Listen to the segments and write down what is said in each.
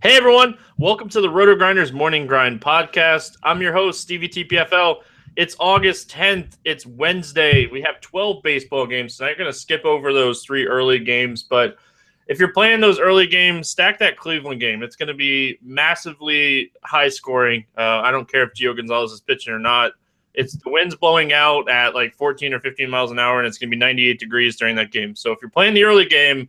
Hey everyone, welcome to the Roto Grinders Morning Grind podcast. I'm your host, Stevie TPFL. It's August 10th. It's Wednesday. We have 12 baseball games tonight. I'm going to skip over those three early games, but if you're playing those early games, stack that Cleveland game. It's going to be massively high scoring. I don't care if Gio Gonzalez is pitching or not. It's the wind's blowing out at like 14 or 15 miles an hour, and it's going to be 98 degrees during that game. So if you're playing the early game,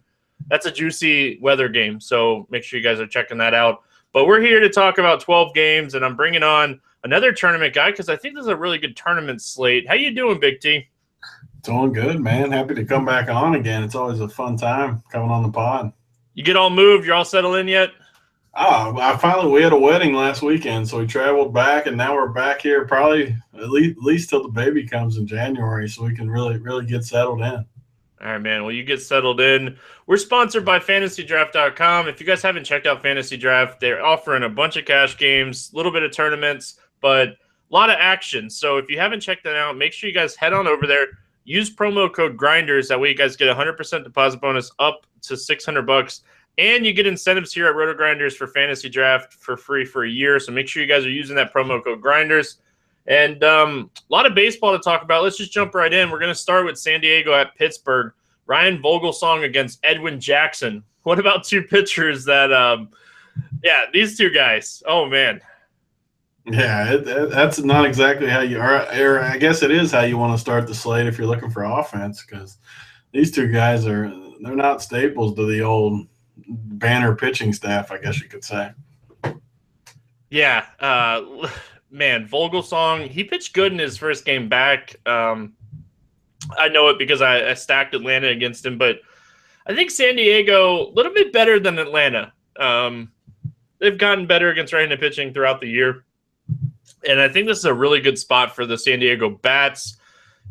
that's a juicy weather game, so make sure you guys are checking that out. But we're here to talk about 12 games, and I'm bringing on another tournament guy because I think this is a really good tournament slate. How you doing, Big T? Doing good, man. Happy to come back on again. It's always a fun time coming on the pod. You get all moved? You're all settled in yet? We had a wedding last weekend, so we traveled back, and now we're back here probably at least till the baby comes in January, so we can really get settled in. All right, man. Well, you get settled in. We're sponsored by FantasyDraft.com. If you guys haven't checked out Fantasy Draft, they're offering a bunch of cash games, a little bit of tournaments, but a lot of action. So if you haven't checked that out, make sure you guys head on over there. Use promo code GRINDERS. That way you guys get a 100% deposit bonus up to $600. And you get incentives here at Roto Grinders for Fantasy Draft for free for a year. So make sure you guys are using that promo code GRINDERS. And a lot of baseball to talk about. Let's just jump right in. We're going to start with San Diego at Pittsburgh. Ryan Vogelsong against Edwin Jackson. What about two pitchers that, these two guys. Oh, man. Yeah, that's not exactly how you are. Or I guess it is how you want to start the slate if you're looking for offense, because these two guys they're not staples to the old banner pitching staff, I guess you could say. Yeah, man, Vogelsong, he pitched good in his first game back. I know it because I stacked Atlanta against him, but I think San Diego a little bit better than Atlanta. They've gotten better against right-handed pitching throughout the year, and I think this is a really good spot for the San Diego Bats.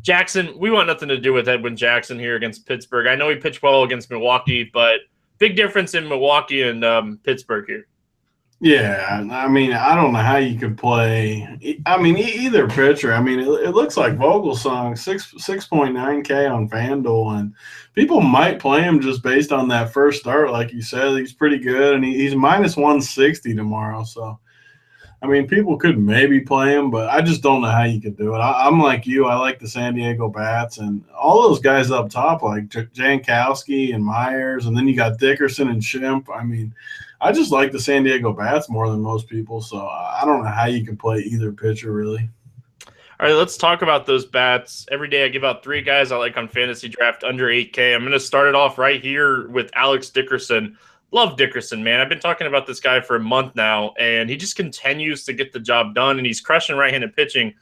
Jackson, we want nothing to do with Edwin Jackson here against Pittsburgh. I know he pitched well against Milwaukee, but big difference in Milwaukee and Pittsburgh here. Yeah, I mean, I don't know how you could play. I mean, either pitcher. I mean, it looks like Vogelsong 6.9K on FanDuel, and people might play him just based on that first start. Like you said, he's pretty good, and he's minus 160 tomorrow. So, I mean, people could maybe play him, but I just don't know how you could do it. I'm like you. I like the San Diego Bats, and all those guys up top, like Jankowski and Myers, and then you got Dickerson and Schimpf. I mean, I just like the San Diego Bats more than most people, so I don't know how you can play either pitcher, really. All right, let's talk about those bats. Every day I give out three guys I like on Fantasy Draft under 8K. I'm going to start it off right here with Alex Dickerson. Love Dickerson, man. I've been talking about this guy for a month now, and he just continues to get the job done, and he's crushing right-handed pitching.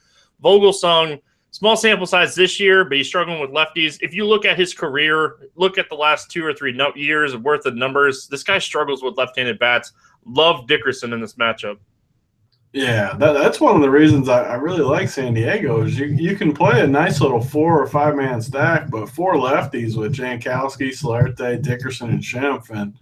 Vogelsong, small sample size this year, but he's struggling with lefties. If you look at his career, look at the last 2 or 3 years worth of numbers, this guy struggles with left-handed bats. Love Dickerson in this matchup. Yeah, that's one of the reasons I really like San Diego is you can play a nice little 4 or 5 man stack, but 4 lefties with Jankowski, Solarte, Dickerson, and Schimpf, and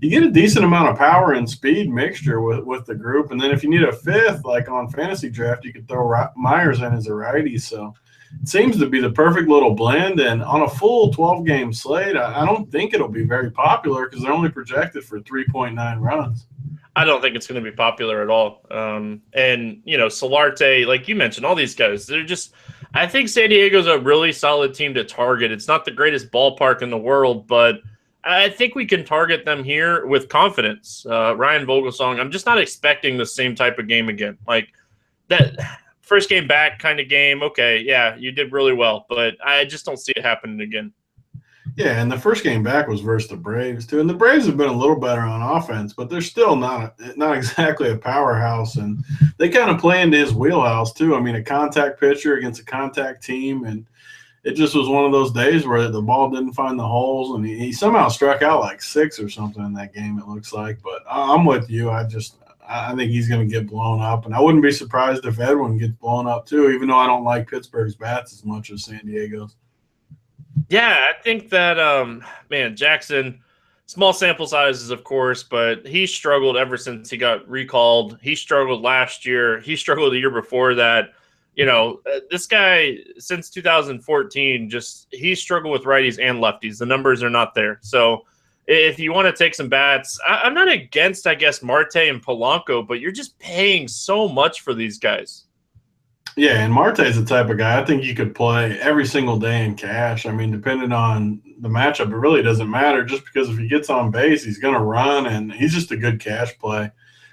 you get a decent amount of power and speed mixture with the group. And then if you need a fifth, like on Fantasy Draft, you could throw Myers in as a righty. So it seems to be the perfect little blend. And on a full 12-game slate, I don't think it'll be very popular because they're only projected for 3.9 runs. I don't think it's going to be popular at all. And, Solarte, like you mentioned, all these guys, they're just – I think San Diego's a really solid team to target. It's not the greatest ballpark in the world, but I think we can target them here with confidence. Ryan Vogelsong, I'm just not expecting the same type of game again. Like that first game back kind of game, okay, yeah, you did really well, but I just don't see it happening again. Yeah, and the first game back was versus the Braves too, and the Braves have been a little better on offense, but they're still not exactly a powerhouse, and they kind of play into his wheelhouse too. I mean, a contact pitcher against a contact team, and it just was one of those days where the ball didn't find the holes, and he somehow struck out like 6 or something in that game, it looks like. But I'm with you. I think he's going to get blown up, and I wouldn't be surprised if Edwin gets blown up too, even though I don't like Pittsburgh's bats as much as San Diego's. Yeah, I think that, Jackson, small sample sizes, of course, but he struggled ever since he got recalled. He struggled last year. He struggled the year before that. This guy, since 2014, he struggled with righties and lefties. The numbers are not there. So if you want to take some bats, I'm not against, I guess, Marte and Polanco, but you're just paying so much for these guys. Yeah, and Marte's the type of guy I think you could play every single day in cash. I mean, depending on the matchup, it really doesn't matter just because if he gets on base, he's going to run, and he's just a good cash play.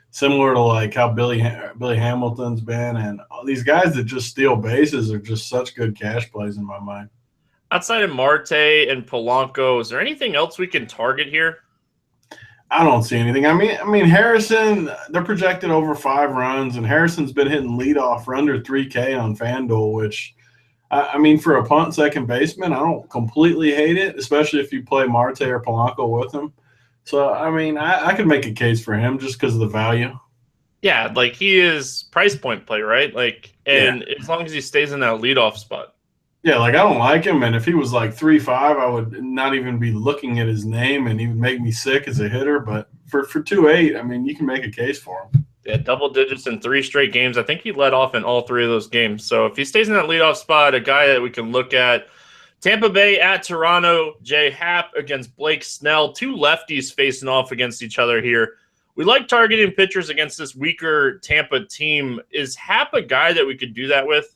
Similar to like how Billy Hamilton's been, and all these guys that just steal bases are just such good cash plays in my mind. Outside of Marte and Polanco, is there anything else we can target here? I don't see anything. I mean Harrison. They're projected over 5 runs, and Harrison's been hitting leadoff for under 3K on FanDuel, which I mean for a punt second baseman, I don't completely hate it, especially if you play Marte or Polanco with him. So I mean, I could make a case for him just because of the value. Yeah, like he is price point play, right? Like, and Yeah. as long as he stays in that leadoff spot. Yeah, like I don't like him, and if he was like 3.5, I would not even be looking at his name, and he would make me sick as a hitter. But for 2.8, I mean, you can make a case for him. Yeah, double digits in 3 straight games. I think he led off in all 3 of those games. So if he stays in that leadoff spot, a guy that we can look at. Tampa Bay at Toronto, Jay Happ against Blake Snell. 2 lefties facing off against each other here. We like targeting pitchers against this weaker Tampa team. Is Happ a guy that we could do that with?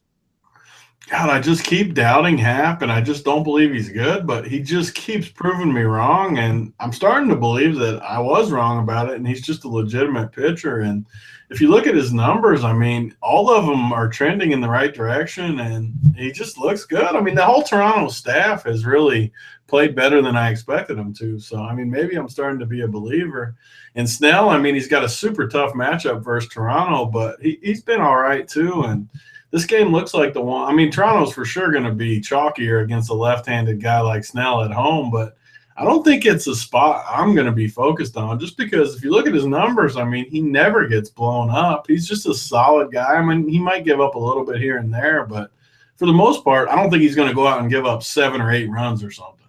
God, I just keep doubting Hap, and I just don't believe he's good, but he just keeps proving me wrong, and I'm starting to believe that I was wrong about it, and he's just a legitimate pitcher. And if you look at his numbers, I mean, all of them are trending in the right direction, and he just looks good. I mean, the whole Toronto staff has really played better than I expected them to. So, I mean, maybe I'm starting to be a believer. And Snell, I mean, he's got a super tough matchup versus Toronto, but he's been all right too, and this game looks like the one. I mean, Toronto's for sure going to be chalkier against a left-handed guy like Snell at home, but I don't think it's a spot I'm going to be focused on just because if you look at his numbers, I mean, he never gets blown up. He's just a solid guy. I mean, he might give up a little bit here and there, but for the most part, I don't think he's going to go out and give up 7 or 8 runs or something.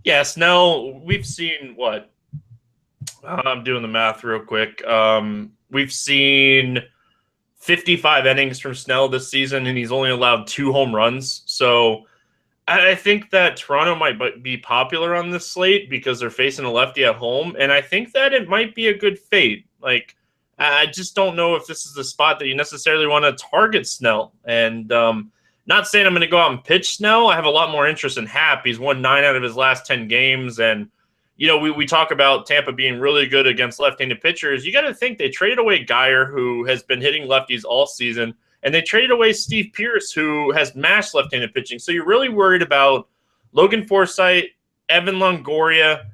Yeah, Snell, we've seen what? I'm doing the math real quick. We've seen 55 innings from Snell this season, and he's only allowed 2 home runs. So I think that Toronto might be popular on this slate because they're facing a lefty at home, and I think that it might be a good fade. Like, I just don't know if this is the spot that you necessarily want to target Snell. And not saying I'm going to go out and pitch Snell. I have a lot more interest in Happ. He's won 9 out of his last 10 games, and you know, we talk about Tampa being really good against left-handed pitchers. You got to think they traded away Geyer, who has been hitting lefties all season, and they traded away Steve Pearce, who has mashed left-handed pitching. So you're really worried about Logan Forsythe, Evan Longoria,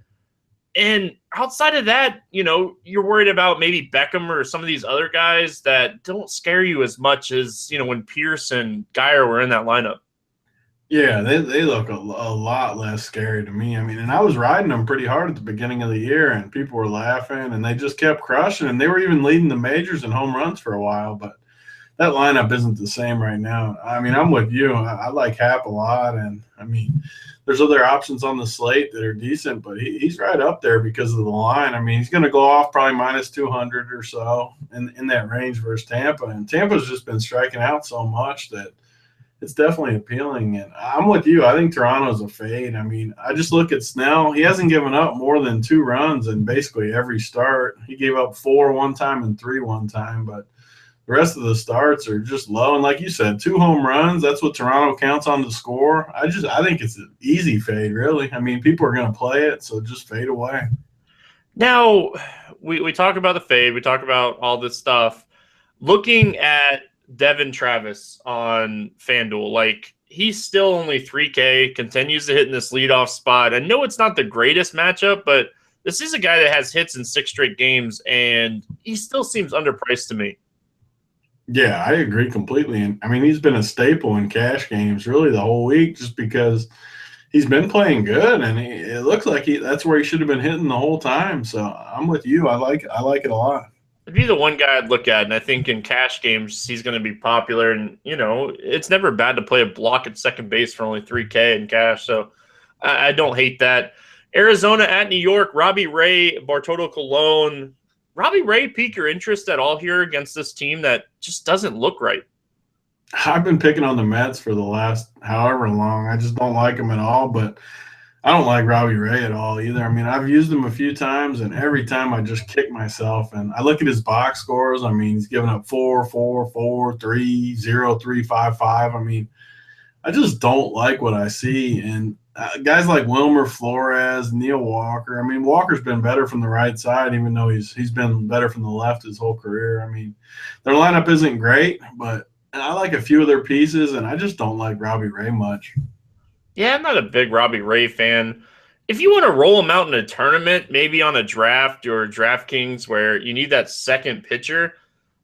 and outside of that, you know, you're worried about maybe Beckham or some of these other guys that don't scare you as much as, you know, when Pearce and Geyer were in that lineup. Yeah, they look a lot less scary to me. I mean, and I was riding them pretty hard at the beginning of the year, and people were laughing, and they just kept crushing, and they were even leading the majors in home runs for a while. But that lineup isn't the same right now. I mean, I'm with you. I like Hap a lot, and I mean, there's other options on the slate that are decent, but he's right up there because of the line. I mean, he's going to go off probably minus 200 or so in that range versus Tampa, and Tampa's just been striking out so much that it's definitely appealing. And I'm with you. I think Toronto's a fade. I mean, I just look at Snell. He hasn't given up more than 2 runs in basically every start. He gave up 4 one time and 3 one time, but the rest of the starts are just low. And like you said, 2 home runs, that's what Toronto counts on to score. I think it's an easy fade, really. I mean, people are going to play it, so just fade away. Now, we talk about the fade. We talk about all this stuff. Looking at Devin Travis on FanDuel, like, he's still only 3K, continues to hit in this leadoff spot. I know it's not the greatest matchup, but this is a guy that has hits in 6 straight games, and he still seems underpriced to me. Yeah, I agree completely. And I mean, he's been a staple in cash games really the whole week just because he's been playing good, and it looks like that's where he should have been hitting the whole time. So I'm with you. I like it a lot. It'd be the one guy I'd look at, and I think in cash games he's going to be popular. And, you know, it's never bad to play a block at second base for only 3K in cash, so I don't hate that. Arizona at New York, Robbie Ray, Bartolo Colon. Robbie Ray pique your interest at all here against this team that just doesn't look right? I've been picking on the Mets for the last however long. I just don't like them at all, but I don't like Robbie Ray at all either. I mean, I've used him a few times, and every time I just kick myself. And I look at his box scores. I mean, he's given up 4, 4, 4, 3, 0, 3, 5, 5. I mean, I just don't like what I see. And guys like Wilmer Flores, Neil Walker. I mean, Walker's been better from the right side, even though he's been better from the left his whole career. I mean, their lineup isn't great, but I like a few of their pieces, and I just don't like Robbie Ray much. Yeah, I'm not a big Robbie Ray fan. If you want to roll him out in a tournament, maybe on a draft or DraftKings where you need that second pitcher,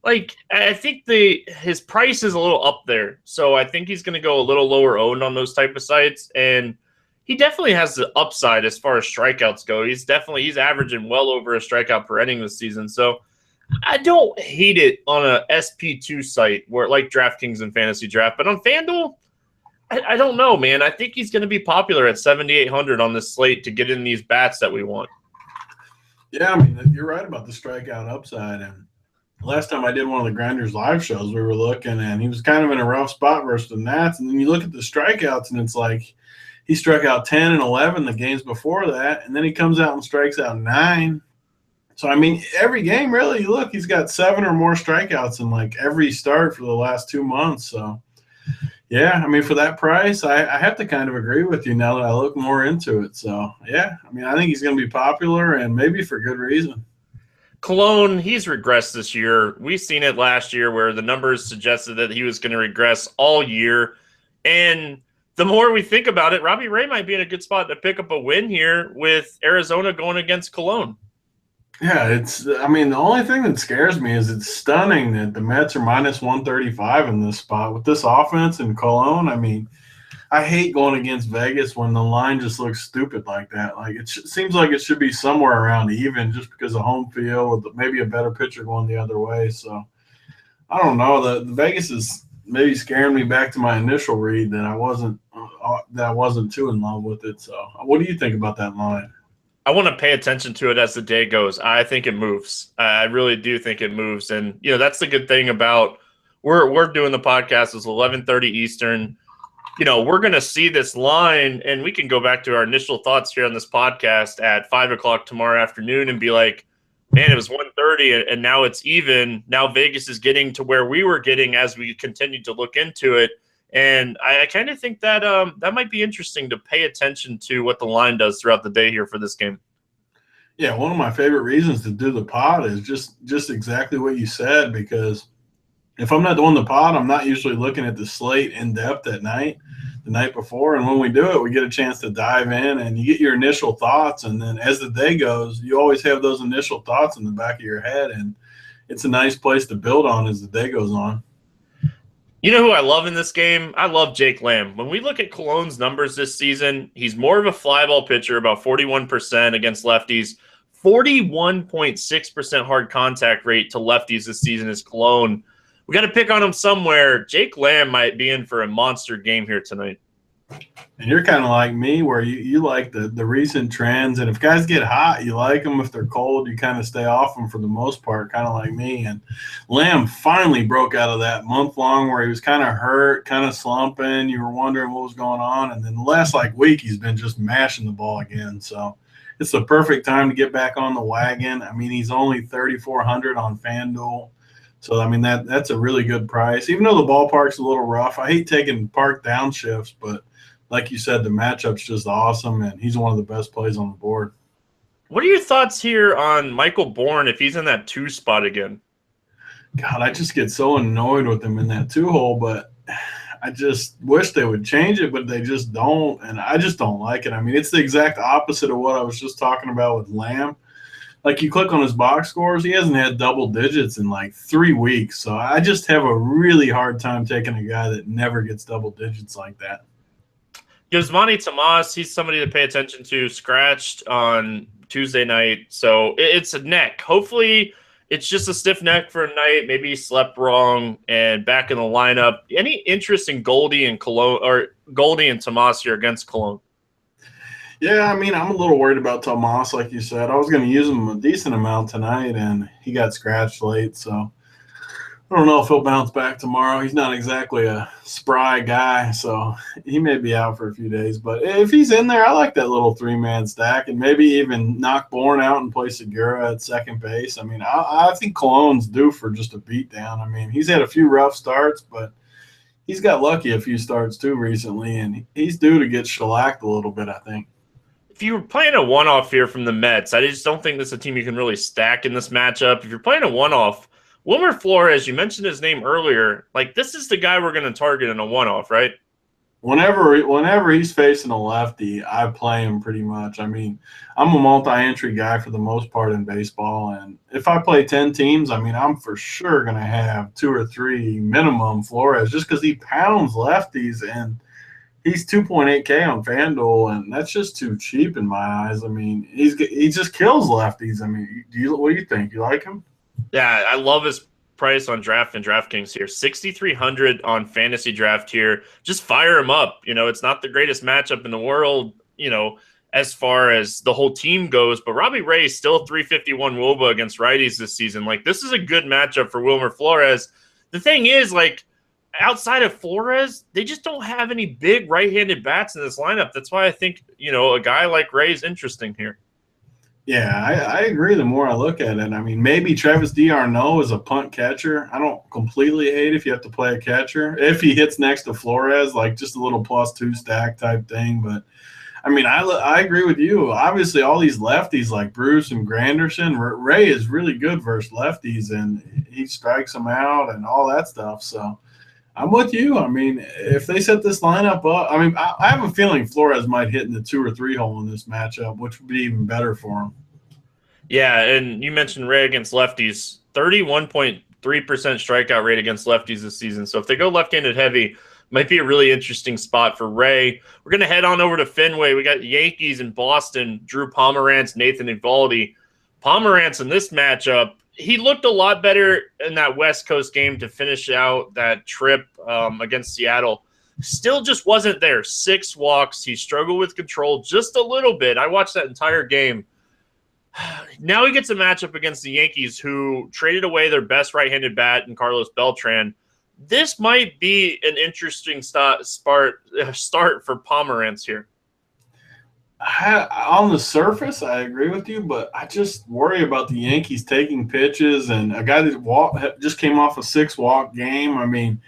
like I think his price is a little up there. So I think he's going to go a little lower owned on those type of sites, and he definitely has the upside as far as strikeouts go. He's averaging well over a strikeout per inning this season. So I don't hate it on a SP2 site where like DraftKings and Fantasy Draft, but on FanDuel, I don't know, man. I think he's going to be popular at 7,800 on this slate to get in these bats that we want. Yeah, I mean, you're right about the strikeout upside. And last time I did one of the Grinders live shows, we were looking, and he was kind of in a rough spot versus the Nats. And then you look at the strikeouts, and it's like he struck out 10 and 11 the games before that, and then he comes out and strikes out 9. So, I mean, every game, really, you look, he's got 7 or more strikeouts in, like, every start for the last 2 months. So, yeah, I mean, for that price, I have to kind of agree with you now that I look more into it. So, yeah, I mean, I think he's going to be popular, and maybe for good reason. Cologne, he's regressed this year. We've seen it last year where the numbers suggested that he was going to regress all year. And the more we think about it, Robbie Ray might be in a good spot to pick up a win here with Arizona going against Cologne. Yeah, I mean, the only thing that scares me is it's stunning that the Mets are minus 135 in this spot. With this offense in Cologne, I mean, I hate going against Vegas when the line just looks stupid like that. Like, it seems like it should be somewhere around even just because of home field with maybe a better pitcher going the other way. So, I don't know. The Vegas is maybe scaring me back to my initial read that I wasn't too in love with it. So, what do you think about that line? I want to pay attention to it as the day goes. I think it moves. I really do think it moves. And, you know, that's the good thing about we're doing the podcast. It's 11:30 Eastern. You know, we're going to see this line, and we can go back to our initial thoughts here on this podcast at 5 o'clock tomorrow afternoon and be like, man, it was 1:30 and now it's even. Now Vegas is getting to where we were getting as we continued to look into it. And I kind of think that that might be interesting to pay attention to what the line does throughout the day here for this game. Yeah, one of my favorite reasons to do the pod is just exactly what you said, because if I'm not doing the pod, I'm not usually looking at the slate in depth at night, the night before. And when we do it, we get a chance to dive in and you get your initial thoughts. And then as the day goes, you always have those initial thoughts in the back of your head. And it's a nice place to build on as the day goes on. You know who I love in this game? I love Jake Lamb. When we look at Cologne's numbers this season, he's more of a fly ball pitcher, about 41% against lefties, 41.6% hard contact rate to lefties this season is Cologne. We got to pick on him somewhere. Jake Lamb might be in for a monster game here tonight. And you're kind of like me where you like the recent trends. And if guys get hot, you like them. If they're cold, you kind of stay off them for the most part, kind of like me. And Lamb finally broke out of that month long where he was kind of hurt, kind of slumping. You were wondering what was going on. And then the last week, he's been just mashing the ball again. So it's the perfect time to get back on the wagon. I mean, he's only 3,400 on FanDuel. So, I mean, that's a really good price. Even though the ballpark's a little rough, I hate taking park downshifts, but like you said, the matchup's just awesome, and he's one of the best plays on the board. What are your thoughts here on Michael Bourne if he's in that 2 spot again? God, I just get so annoyed with him in that 2 hole, but I just wish they would change it, but they just don't, and I just don't like it. I mean, it's the exact opposite of what I was just talking about with Lamb. Like, you click on his box scores, he hasn't had double digits in 3 weeks. So I just have a really hard time taking a guy that never gets double digits like that. Yasmani Tomas, he's somebody to pay attention to, scratched on Tuesday night. So it's a neck. Hopefully it's just a stiff neck for a night. Maybe he slept wrong and back in the lineup. Any interest in Goldie and Cologne, or Goldie and Tomas here against Cologne? Yeah, I mean, I'm a little worried about Tomas, like you said. I was going to use him a decent amount tonight, and he got scratched late. So I don't know if he'll bounce back tomorrow. He's not exactly a spry guy, so he may be out for a few days. But if he's in there, I like that little three-man stack, and maybe even knock Bourne out and play Segura at second base. I mean, I think Cologne's due for just a beatdown. I mean, he's had a few rough starts, but he's got lucky a few starts too recently, and he's due to get shellacked a little bit, I think. If you were playing a one-off here from the Mets, I just don't think this is a team you can really stack in this matchup. If you're playing a one-off, Wilmer Flores, you mentioned his name earlier. Like, this is the guy we're going to target in a one-off, right? Whenever he's facing a lefty, I play him pretty much. I mean, I'm a multi-entry guy for the most part in baseball, and if I play 10 teams, I mean, I'm for sure going to have 2 or 3 minimum Flores just because he pounds lefties, and he's 2.8K on FanDuel, and that's just too cheap in my eyes. I mean, he just kills lefties. I mean, what do you think? You like him? Yeah, I love his price on Draft and DraftKings here. 6,300 on Fantasy Draft here. Just fire him up. You know, it's not the greatest matchup in the world, you know, as far as the whole team goes, but Robbie Ray is still 351 WOBA against righties this season. Like, this is a good matchup for Wilmer Flores. The thing is, like, outside of Flores, they just don't have any big right-handed bats in this lineup. That's why I think, you know, a guy like Ray is interesting here. Yeah, I agree the more I look at it. I mean, maybe Travis d'Arnaud is a punt catcher. I don't completely hate if you have to play a catcher. If he hits next to Flores, like just a little +2 stack type thing. But, I mean, I agree with you. Obviously, all these lefties like Bruce and Granderson, Ray is really good versus lefties, and he strikes them out and all that stuff. So, I'm with you. I mean, if they set this lineup up, I mean, I have a feeling Flores might hit in the 2 or 3 hole in this matchup, which would be even better for him. Yeah, and you mentioned Ray against lefties, 31.3% strikeout rate against lefties this season. So if they go left-handed heavy, might be a really interesting spot for Ray. We're going to head on over to Fenway. We got Yankees in Boston, Drew Pomeranz, Nathan Eovaldi. Pomeranz in this matchup, he looked a lot better in that West Coast game to finish out that trip against Seattle. Still just wasn't there. 6 walks. He struggled with control just a little bit. I watched that entire game. Now he gets a matchup against the Yankees, who traded away their best right-handed bat in Carlos Beltran. This might be an interesting start for Pomeranz here. On the surface, I agree with you, but I just worry about the Yankees taking pitches and a guy that just came off a 6-walk game. I mean,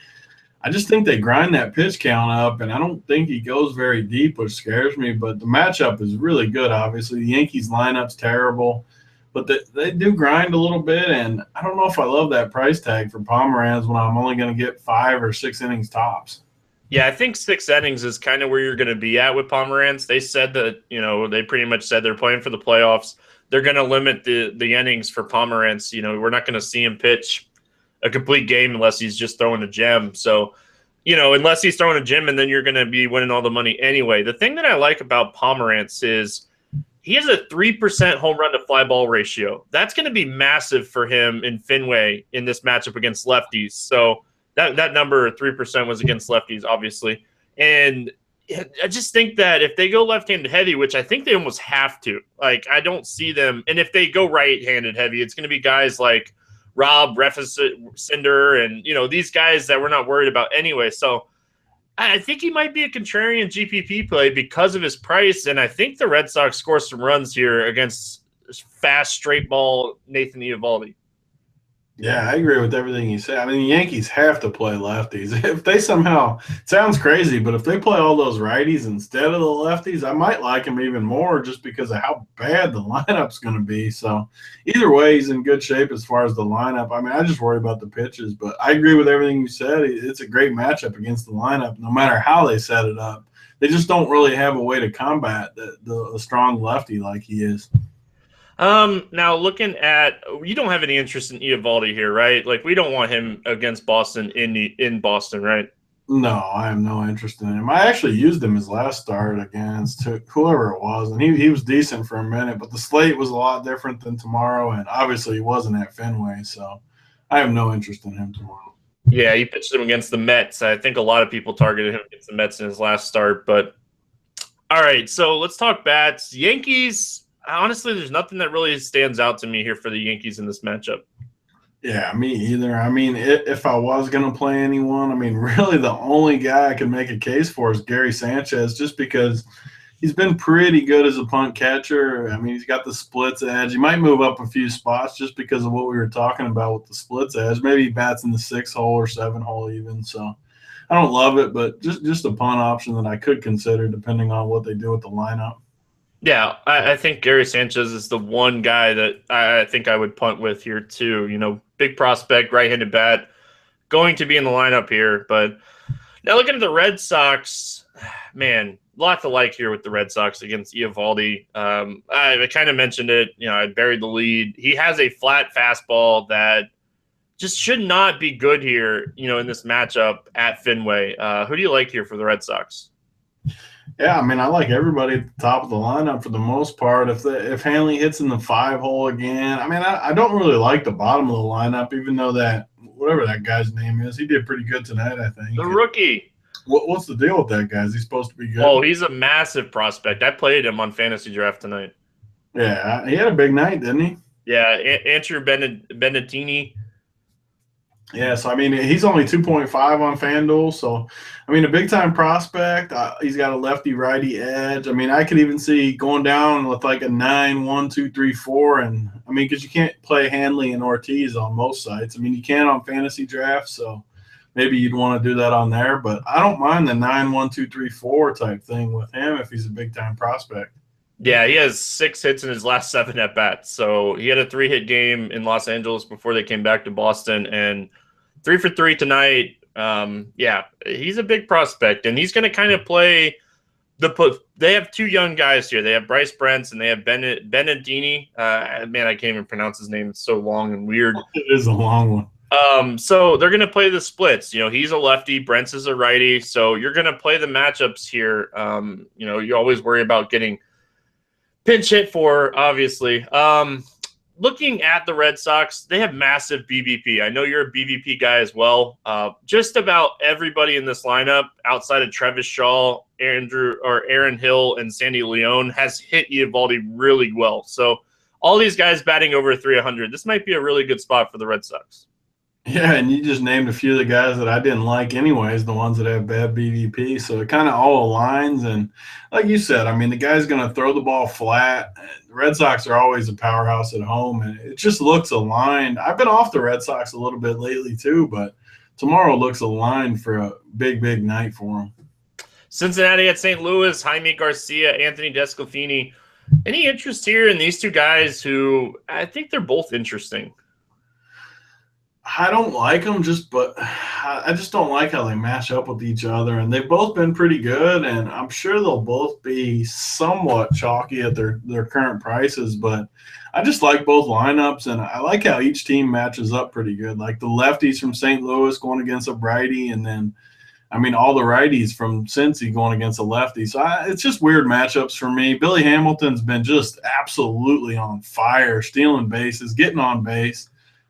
I just think they grind that pitch count up, and I don't think he goes very deep, which scares me. But the matchup is really good, obviously. The Yankees lineup's terrible, but they do grind a little bit, and I don't know if I love that price tag for Pomeranz when I'm only going to get 5 or 6 innings tops. Yeah, I think 6 innings is kind of where you're going to be at with Pomeranz. They said that, you know, they pretty much said they're playing for the playoffs. They're going to limit the innings for Pomeranz. You know, we're not going to see him pitch a complete game unless he's just throwing a gem. So, you know, unless he's throwing a gem, and then you're going to be winning all the money anyway. The thing that I like about Pomeranz is he has a 3% home run to fly ball ratio. That's going to be massive for him in Fenway in this matchup against lefties. So that number 3% was against lefties, obviously. And I just think that if they go left-handed heavy, which I think they almost have to, like, I don't see them. And if they go right-handed heavy, it's going to be guys like Rob Refsnyder and, you know, these guys that we're not worried about anyway. So I think he might be a contrarian GPP play because of his price, and I think the Red Sox score some runs here against fast, straight ball Nathan Eovaldi. Yeah, I agree with everything you said. I mean, the Yankees have to play lefties. If they somehow – it sounds crazy, but if they play all those righties instead of the lefties, I might like him even more just because of how bad the lineup's going to be. So either way, he's in good shape as far as the lineup. I mean, I just worry about the pitches, but I agree with everything you said. It's a great matchup against the lineup no matter how they set it up. They just don't really have a way to combat the strong lefty like he is. Now looking at, you don't have any interest in Eovaldi here, right? Like, we don't want him against Boston in Boston, right? No, I have no interest in him. I actually used him his last start against whoever it was, and he was decent for a minute, but the slate was a lot different than tomorrow, and obviously he wasn't at Fenway, so I have no interest in him tomorrow. Yeah, he pitched him against the Mets. I think a lot of people targeted him against the Mets in his last start, but all right, so let's talk bats. Yankees. Honestly, there's nothing that really stands out to me here for the Yankees in this matchup. Yeah, me either. I mean, if I was going to play anyone, I mean, really the only guy I can make a case for is Gary Sanchez, just because he's been pretty good as a punt catcher. I mean, he's got the splits edge. He might move up a few spots just because of what we were talking about with the splits edge. Maybe he bats in the 6 hole or 7 hole even. So I don't love it, but just a punt option that I could consider depending on what they do with the lineup. Yeah, I think Gary Sanchez is the one guy that I think I would punt with here too. Big prospect, right-handed bat, going to be in the lineup here. But now looking at the Red Sox, man, a lot to like here with the Red Sox against Eovaldi. I kind of mentioned it. I buried the lead. He has a flat fastball that just should not be good here, in this matchup at Fenway. Who do you like here for the Red Sox? Yeah, I mean, I like everybody at the top of the lineup for the most part. If Hanley hits in the 5 hole again, I mean, I don't really like the bottom of the lineup, even though that whatever that guy's name is, he did pretty good tonight, I think. The rookie. What's the deal with that guy? Is he supposed to be good? Oh, he's a massive prospect. I played him on Fantasy Draft tonight. Yeah, he had a big night, didn't he? Yeah, Andrew Benettini. Yeah, so I mean, he's only 2.5 on FanDuel. So, I mean, a big time prospect. He's got a lefty righty edge. I mean, I could even see going down with like a 9, 1, 2, 3, 4. And I mean, because you can't play Hanley and Ortiz on most sites. I mean, you can on Fantasy Draft. So maybe you'd want to do that on there. But I don't mind the 9, 1, 2, 3, 4 type thing with him if he's a big time prospect. Yeah, he has 6 hits in his last 7 at bats. So he had a 3-hit game in Los Angeles before they came back to Boston, and 3 for 3 tonight. Yeah, he's a big prospect, and he's going to kind of play they have 2 young guys here. They have Bryce Brents and they have Benettini. Man, I can't even pronounce his name. It's so long and weird. It is a long one. So they're going to play the splits. He's a lefty, Brents is a righty. So you're going to play the matchups here. You always worry about getting pinch hit for, obviously. Looking at the Red Sox, they have massive BVP. I know you're a BVP guy as well. Just about everybody in this lineup, outside of Travis Shaw, Aaron Hill, and Sandy Leon, has hit Eovaldi really well. So all these guys batting over 300. This might be a really good spot for the Red Sox. Yeah, and you just named a few of the guys that I didn't like anyways, the ones that have bad BVP. So it kind of all aligns. And like you said, I mean, the guy's going to throw the ball flat. The Red Sox are always a powerhouse at home, and it just looks aligned. I've been off the Red Sox a little bit lately too, but tomorrow looks aligned for a big, big night for them. Cincinnati at St. Louis, Jaime Garcia, Anthony Desclafini. Any interest here in these 2 guys who I think they're both interesting? I don't like them, but I just don't like how they match up with each other. And they've both been pretty good, and I'm sure they'll both be somewhat chalky at their current prices. But I just like both lineups, and I like how each team matches up pretty good. Like the lefties from St. Louis going against a righty, and then, I mean, all the righties from Cincy going against a lefty. So it's just weird matchups for me. Billy Hamilton's been just absolutely on fire, stealing bases, getting on base.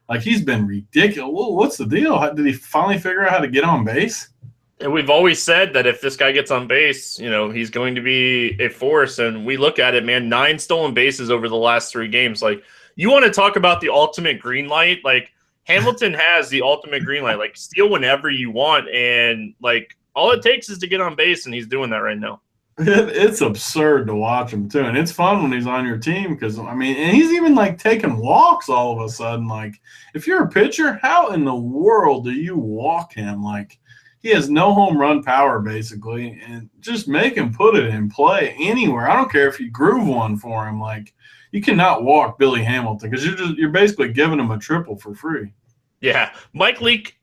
Like, he's been ridiculous. Whoa, what's the deal? Did he finally figure out how to get on base? And we've always said that if this guy gets on base, he's going to be a force. And we look at it, man, 9 stolen bases over the last 3 games. Like, you want to talk about the ultimate green light? Like, Hamilton has the ultimate green light. Like, steal whenever you want. And, like, all it takes is to get on base, and he's doing that right now. It's absurd to watch him too, and it's fun when he's on your team because I mean, and he's even like taking walks all of a sudden. Like, if you're a pitcher, how in the world do you walk him? Like, he has no home run power basically, and just make him put it in play anywhere. I don't care if you groove one for him. Like, you cannot walk Billy Hamilton because you're basically giving him a triple for free. Yeah, Mike Leake.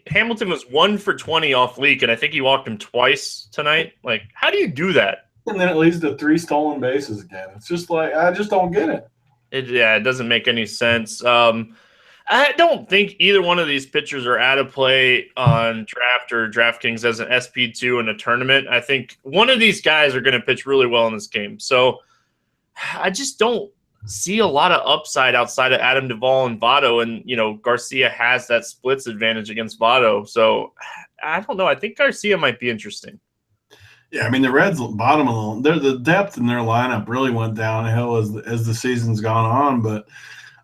Hamilton was 1 for 20 off Leake, and I think he walked him twice tonight. Like, how do you do that? And then it leads to 3 stolen bases again. It's just like, I just don't get it. It doesn't make any sense. I don't think either one of these pitchers are out of play on Draft or DraftKings as an SP2 in a tournament. I think one of these guys are going to pitch really well in this game. So I just don't see a lot of upside outside of Adam Duvall and Votto, and Garcia has that splits advantage against Votto. So I don't know. I think Garcia might be interesting. Yeah, I mean, the Reds bottom of the depth in their lineup really went downhill as the season's gone on. But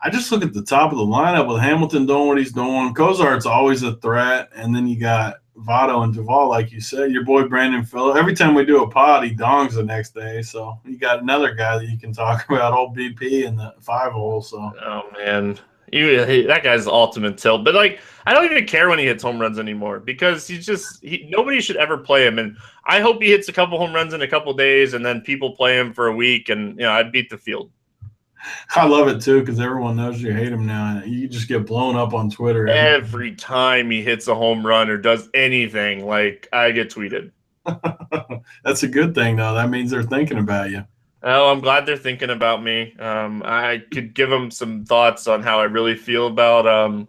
I just look at the top of the lineup with Hamilton doing what he's doing. Cozart's always a threat, and then you got Votto and Duvall, like you said. Your boy Brandon Phillips. Every time we do a pod, he dongs the next day. So you got another guy that you can talk about, old BP in the 5-hole. So Oh man, that guy's the ultimate tilt. But like, I don't even care when he hits home runs anymore because nobody should ever play him. And I hope he hits a couple home runs in a couple days, and then people play him for a week, and I beat the field. I love it too because everyone knows you hate him now, and you just get blown up on Twitter Every time he hits a home run or does anything, like I get tweeted. That's a good thing, though. That means they're thinking about you. Oh, I'm glad they're thinking about me. I could give them some thoughts on how I really feel about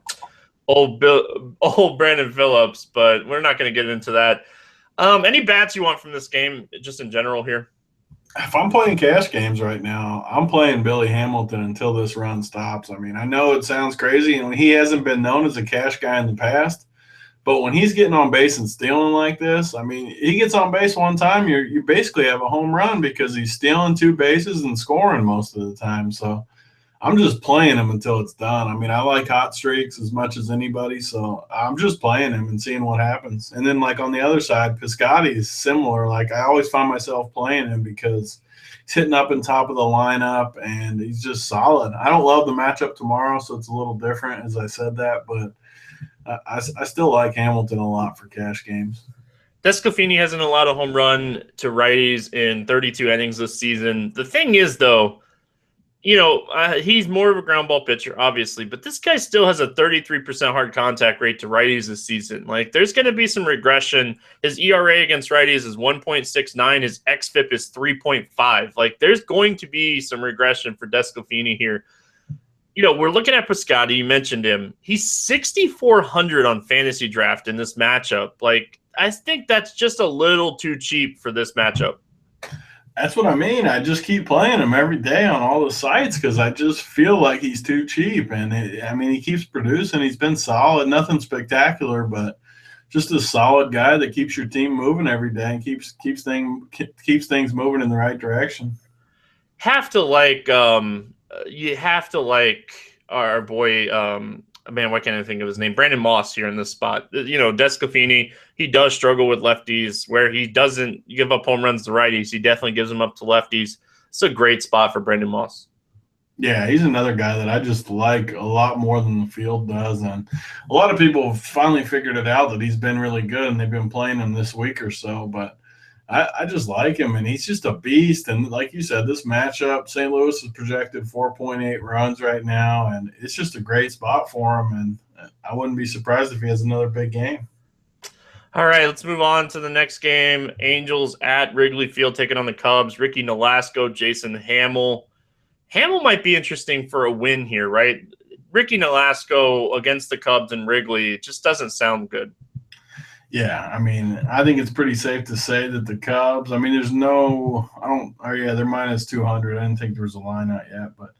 old Brandon Phillips, but we're not going to get into that. Any bats you want from this game, just in general here? If I'm playing cash games right now, I'm playing Billy Hamilton until this run stops. I mean, I know it sounds crazy, and he hasn't been known as a cash guy in the past, but when he's getting on base and stealing like this, I mean, he gets on base one time, you basically have a home run because he's stealing 2 bases and scoring most of the time. So I'm just playing him until it's done. I mean, I like hot streaks as much as anybody, so I'm just playing him and seeing what happens. And then, like, on the other side, Piscotty is similar. Like, I always find myself playing him because he's hitting up in top of the lineup, and he's just solid. I don't love the matchup tomorrow, so it's a little different as I said that, but I still like Hamilton a lot for cash games. Desclafini hasn't allowed a home run to righties in 32 innings this season. The thing is, though, he's more of a ground ball pitcher, obviously, but this guy still has a 33% hard contact rate to righties this season. Like, there's going to be some regression. His ERA against righties is 1.69. His xFIP is 3.5. Like, there's going to be some regression for Desclafini here. We're looking at Piscotty. You mentioned him. He's 6,400 on Fantasy Draft in this matchup. Like, I think that's just a little too cheap for this matchup. That's what I mean. I just keep playing him every day on all the sites because I just feel like he's too cheap. And he keeps producing. He's been solid, nothing spectacular, but just a solid guy that keeps your team moving every day and keeps things moving in the right direction. You have to like our boy. Man, why can't I think of his name? Brandon Moss here in this spot. Desclafini, he does struggle with lefties where he doesn't give up home runs to righties. He definitely gives them up to lefties. It's a great spot for Brandon Moss. Yeah, he's another guy that I just like a lot more than the field does. And a lot of people have finally figured it out that he's been really good, and they've been playing him this week or so. But I just like him, and he's just a beast. And like you said, this matchup, St. Louis is projected 4.8 runs right now, and it's just a great spot for him. And I wouldn't be surprised if he has another big game. All right, let's move on to the next game. Angels at Wrigley Field taking on the Cubs. Ricky Nolasco, Jason Hamill. Hamill might be interesting for a win here, right? Ricky Nolasco against the Cubs and Wrigley, it just doesn't sound good. Yeah, I mean, I think it's pretty safe to say that the Cubs, they're minus 200. I didn't think there was a line out yet, but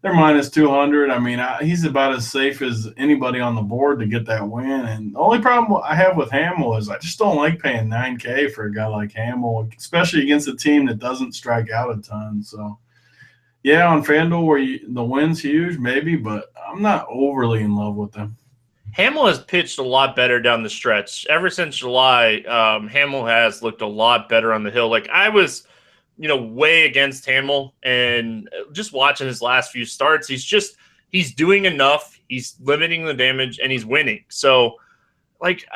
they're minus 200. I mean, he's about as safe as anybody on the board to get that win. And the only problem I have with Hamill is I just don't like paying $9K for a guy like Hamill, especially against a team that doesn't strike out a ton. So, yeah, on FanDuel where the win's huge, maybe, but I'm not overly in love with them. Hamill has pitched a lot better down the stretch. Ever since July, Hamill has looked a lot better on the hill. Like, I was, way against Hamill, and just watching his last few starts, he's doing enough. He's limiting the damage, and he's winning. So, like,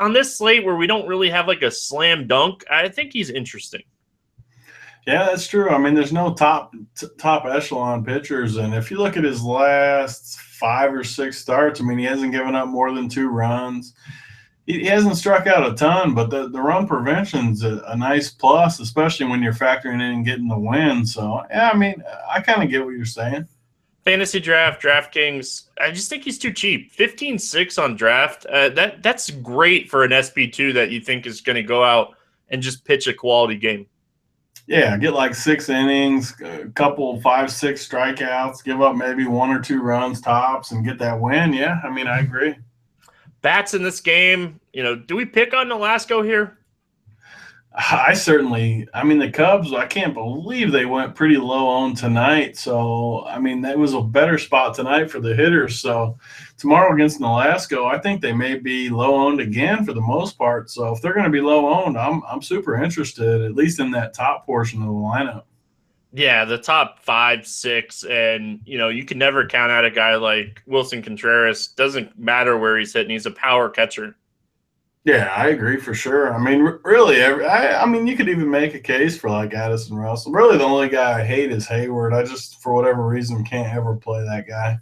on this slate where we don't really have, like, a slam dunk, I think he's interesting. Yeah, that's true. I mean, there's no top echelon pitchers, and if you look at his last 5 or 6 starts, I mean, he hasn't given up more than 2 runs. He hasn't struck out a ton, but the run prevention's a nice plus, especially when you're factoring in and getting the win. So, yeah, I mean, I kind of get what you're saying. Fantasy Draft, DraftKings, I just think he's too cheap. 15.6 on draft. That's great for an SP2 that you think is going to go out and just pitch a quality game. Yeah, get like 6 innings, a couple 5-6 strikeouts, give up maybe 1 or 2 runs tops, and get that win. Yeah, I mean, I agree. Bats in this game, do we pick on Nolasco here? I mean, the Cubs, I can't believe they went pretty low on tonight. So, I mean, that was a better spot tonight for the hitters. So, tomorrow against Nolasco, I think they may be low owned again for the most part. So, if they're going to be low owned, I'm super interested, at least in that top portion of the lineup. Yeah, the top 5, 6, and you can never count out a guy like Wilson Contreras. Doesn't matter where he's hitting; he's a power catcher. Yeah, I agree for sure. I mean, really, I mean, you could even make a case for like Addison Russell. Really, the only guy I hate is Hayward. I just, for whatever reason, can't ever play that guy.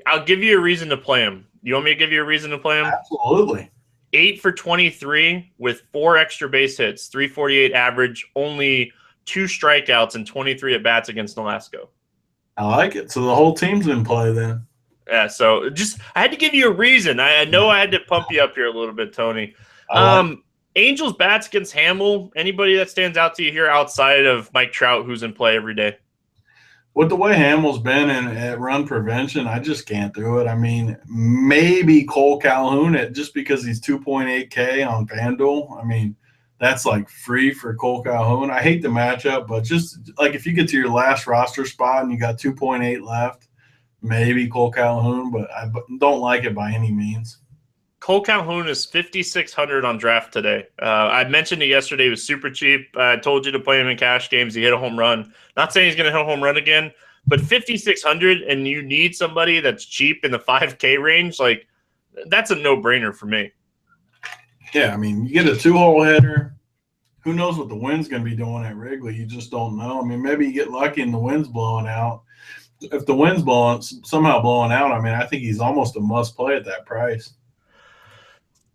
I'll give you a reason to play him. You want me to give you a reason to play him? Absolutely. 8 for 23 with 4 extra base hits, 348 average, only 2 strikeouts and 23 at bats against Nolasco. I like it. So the whole team's in play then. Yeah, so just I had to give you a reason. I know I had to pump you up here a little bit, Tony. Like Angels bats against Hamill. Anybody that stands out to you here outside of Mike Trout, who's in play every day? with the way Hamill's been at run prevention, I just can't do it. I mean, maybe Cole Calhoun just because he's 2.8K on FanDuel. I mean, that's like free for Cole Calhoun. I hate the matchup, but just like if you get to your last roster spot and you got 2.8 left, maybe Cole Calhoun, but I don't like it by any means. Cole Calhoun is 5,600 on draft today. I mentioned it yesterday. He was super cheap. I told you to play him in cash games. He hit a home run. Not saying he's going to hit a home run again, but 5,600 and you need somebody that's cheap in the 5K range, like that's a no-brainer for me. Yeah, I mean, you get a 2-hole hitter. Who knows what the wind's going to be doing at Wrigley? You just don't know. I mean, maybe you get lucky and the wind's blowing out. If the wind's somehow blowing out, I mean, I think he's almost a must-play at that price.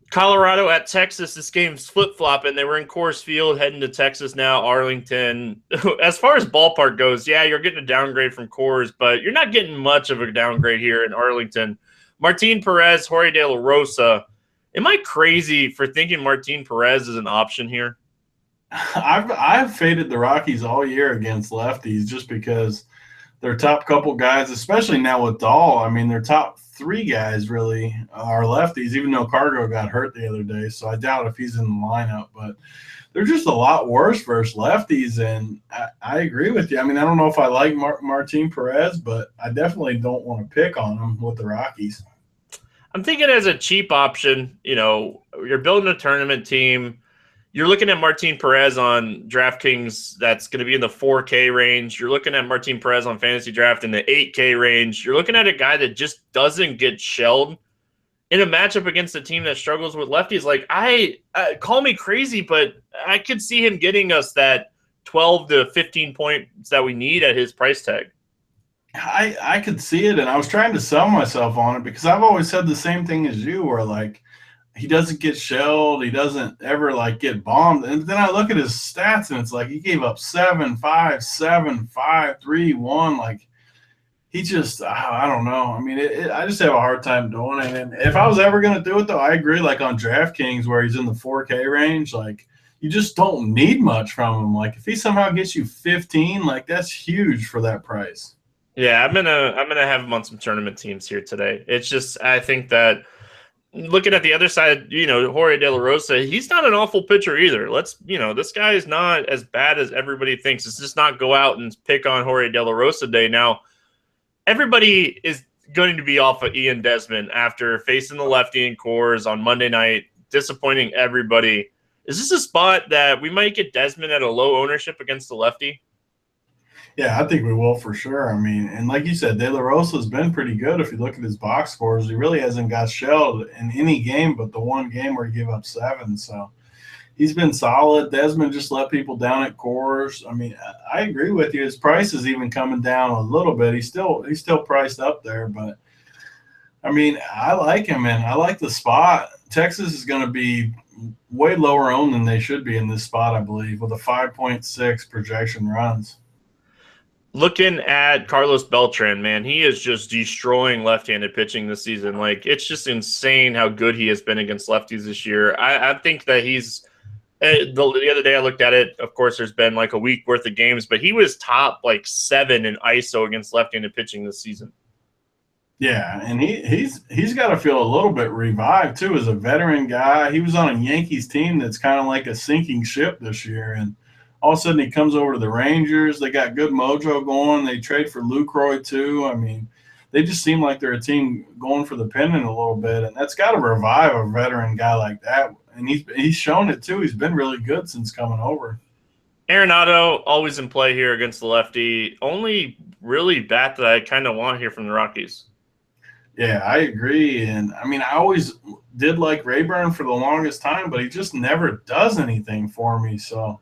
Colorado at Texas. This game's flip-flopping. They were in Coors Field, heading to Texas now, Arlington. As far as ballpark goes, yeah, you're getting a downgrade from Coors, but you're not getting much of a downgrade here in Arlington. Martin Perez, Jorge De La Rosa. Am I crazy for thinking Martin Perez is an option here? I've faded the Rockies all year against lefties just because their top couple guys, especially now with Dahl, I mean, their top 3 guys really are lefties, even though Cargo got hurt the other day. So I doubt if he's in the lineup, but they're just a lot worse versus lefties. And I agree with you. I mean, I don't know if I like Martin Perez, but I definitely don't want to pick on him with the Rockies. I'm thinking as a cheap option, you're building a tournament team. You're looking at Martin Perez on DraftKings. That's going to be in the 4K range. You're looking at Martin Perez on Fantasy Draft in the 8K range. You're looking at a guy that just doesn't get shelled in a matchup against a team that struggles with lefties. Like, I call me crazy, but I could see him getting us that 12 to 15 points that we need at his price tag. I could see it, and I was trying to sell myself on it because I've always said the same thing as you, where like he doesn't get shelled, he doesn't ever like get bombed, and then I look at his stats and it's like he gave up 7, 5, 7, 5, 3, 1. Like he just, I don't know. I mean, I just have a hard time doing it. And if I was ever going to do it, though, I agree. Like on DraftKings, where he's in the 4K range, like you just don't need much from him. Like if he somehow gets you 15, like that's huge for that price. Yeah, I'm gonna have him on some tournament teams here today. It's just I think that looking at the other side, Jorge De La Rosa, he's not an awful pitcher either. This guy is not as bad as everybody thinks. It's just not go out and pick on Jorge De La Rosa day. Now, everybody is going to be off of Ian Desmond after facing the lefty in Coors on Monday night, disappointing everybody. Is this a spot that we might get Desmond at a low ownership against the lefty? Yeah, I think we will for sure. I mean, and like you said, De La Rosa's been pretty good. If you look at his box scores, he really hasn't got shelled in any game but the one game where he gave up 7. So he's been solid. Desmond just let people down at Coors. I mean, I agree with you. His price is even coming down a little bit. He's still priced up there, but I mean, I like him, and I like the spot. Texas is going to be way lower owned than they should be in this spot, I believe, with a 5.6 projection runs. Looking at Carlos Beltran, man, he is just destroying left-handed pitching this season. Like, it's just insane how good he has been against lefties this year. I think that he's the other day I looked at it. Of course, there's been like a week worth of games, but he was top like 7 in ISO against left-handed pitching this season. Yeah, and he's got to feel a little bit revived too as a veteran guy. He was on a Yankees team that's kind of like a sinking ship this year, and all of a sudden he comes over to the Rangers. They got good mojo going. They trade for Lucroy too. I mean, they just seem like they're a team going for the pennant a little bit, and that's got to revive a veteran guy like that. And he's shown it too. He's been really good since coming over. Arenado always in play here against the lefty. Only really bat that I kind of want here from the Rockies. Yeah, I agree. And I mean, I always did like Rayburn for the longest time, but he just never does anything for me. So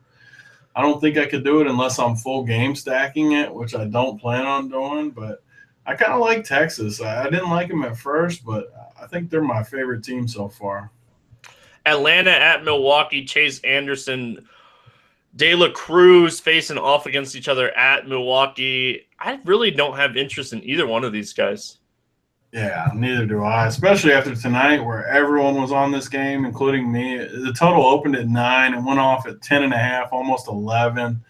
I don't think I could do it unless I'm full game stacking it, which I don't plan on doing. But I kind of like Texas. I didn't like them at first, but I think they're my favorite team so far. Atlanta at Milwaukee. Chase Anderson, De La Cruz facing off against each other at Milwaukee. I really don't have interest in either one of these guys. Yeah, neither do I, especially after tonight where everyone was on this game, including me. The total opened at 9 and went off at 10.5, almost 11.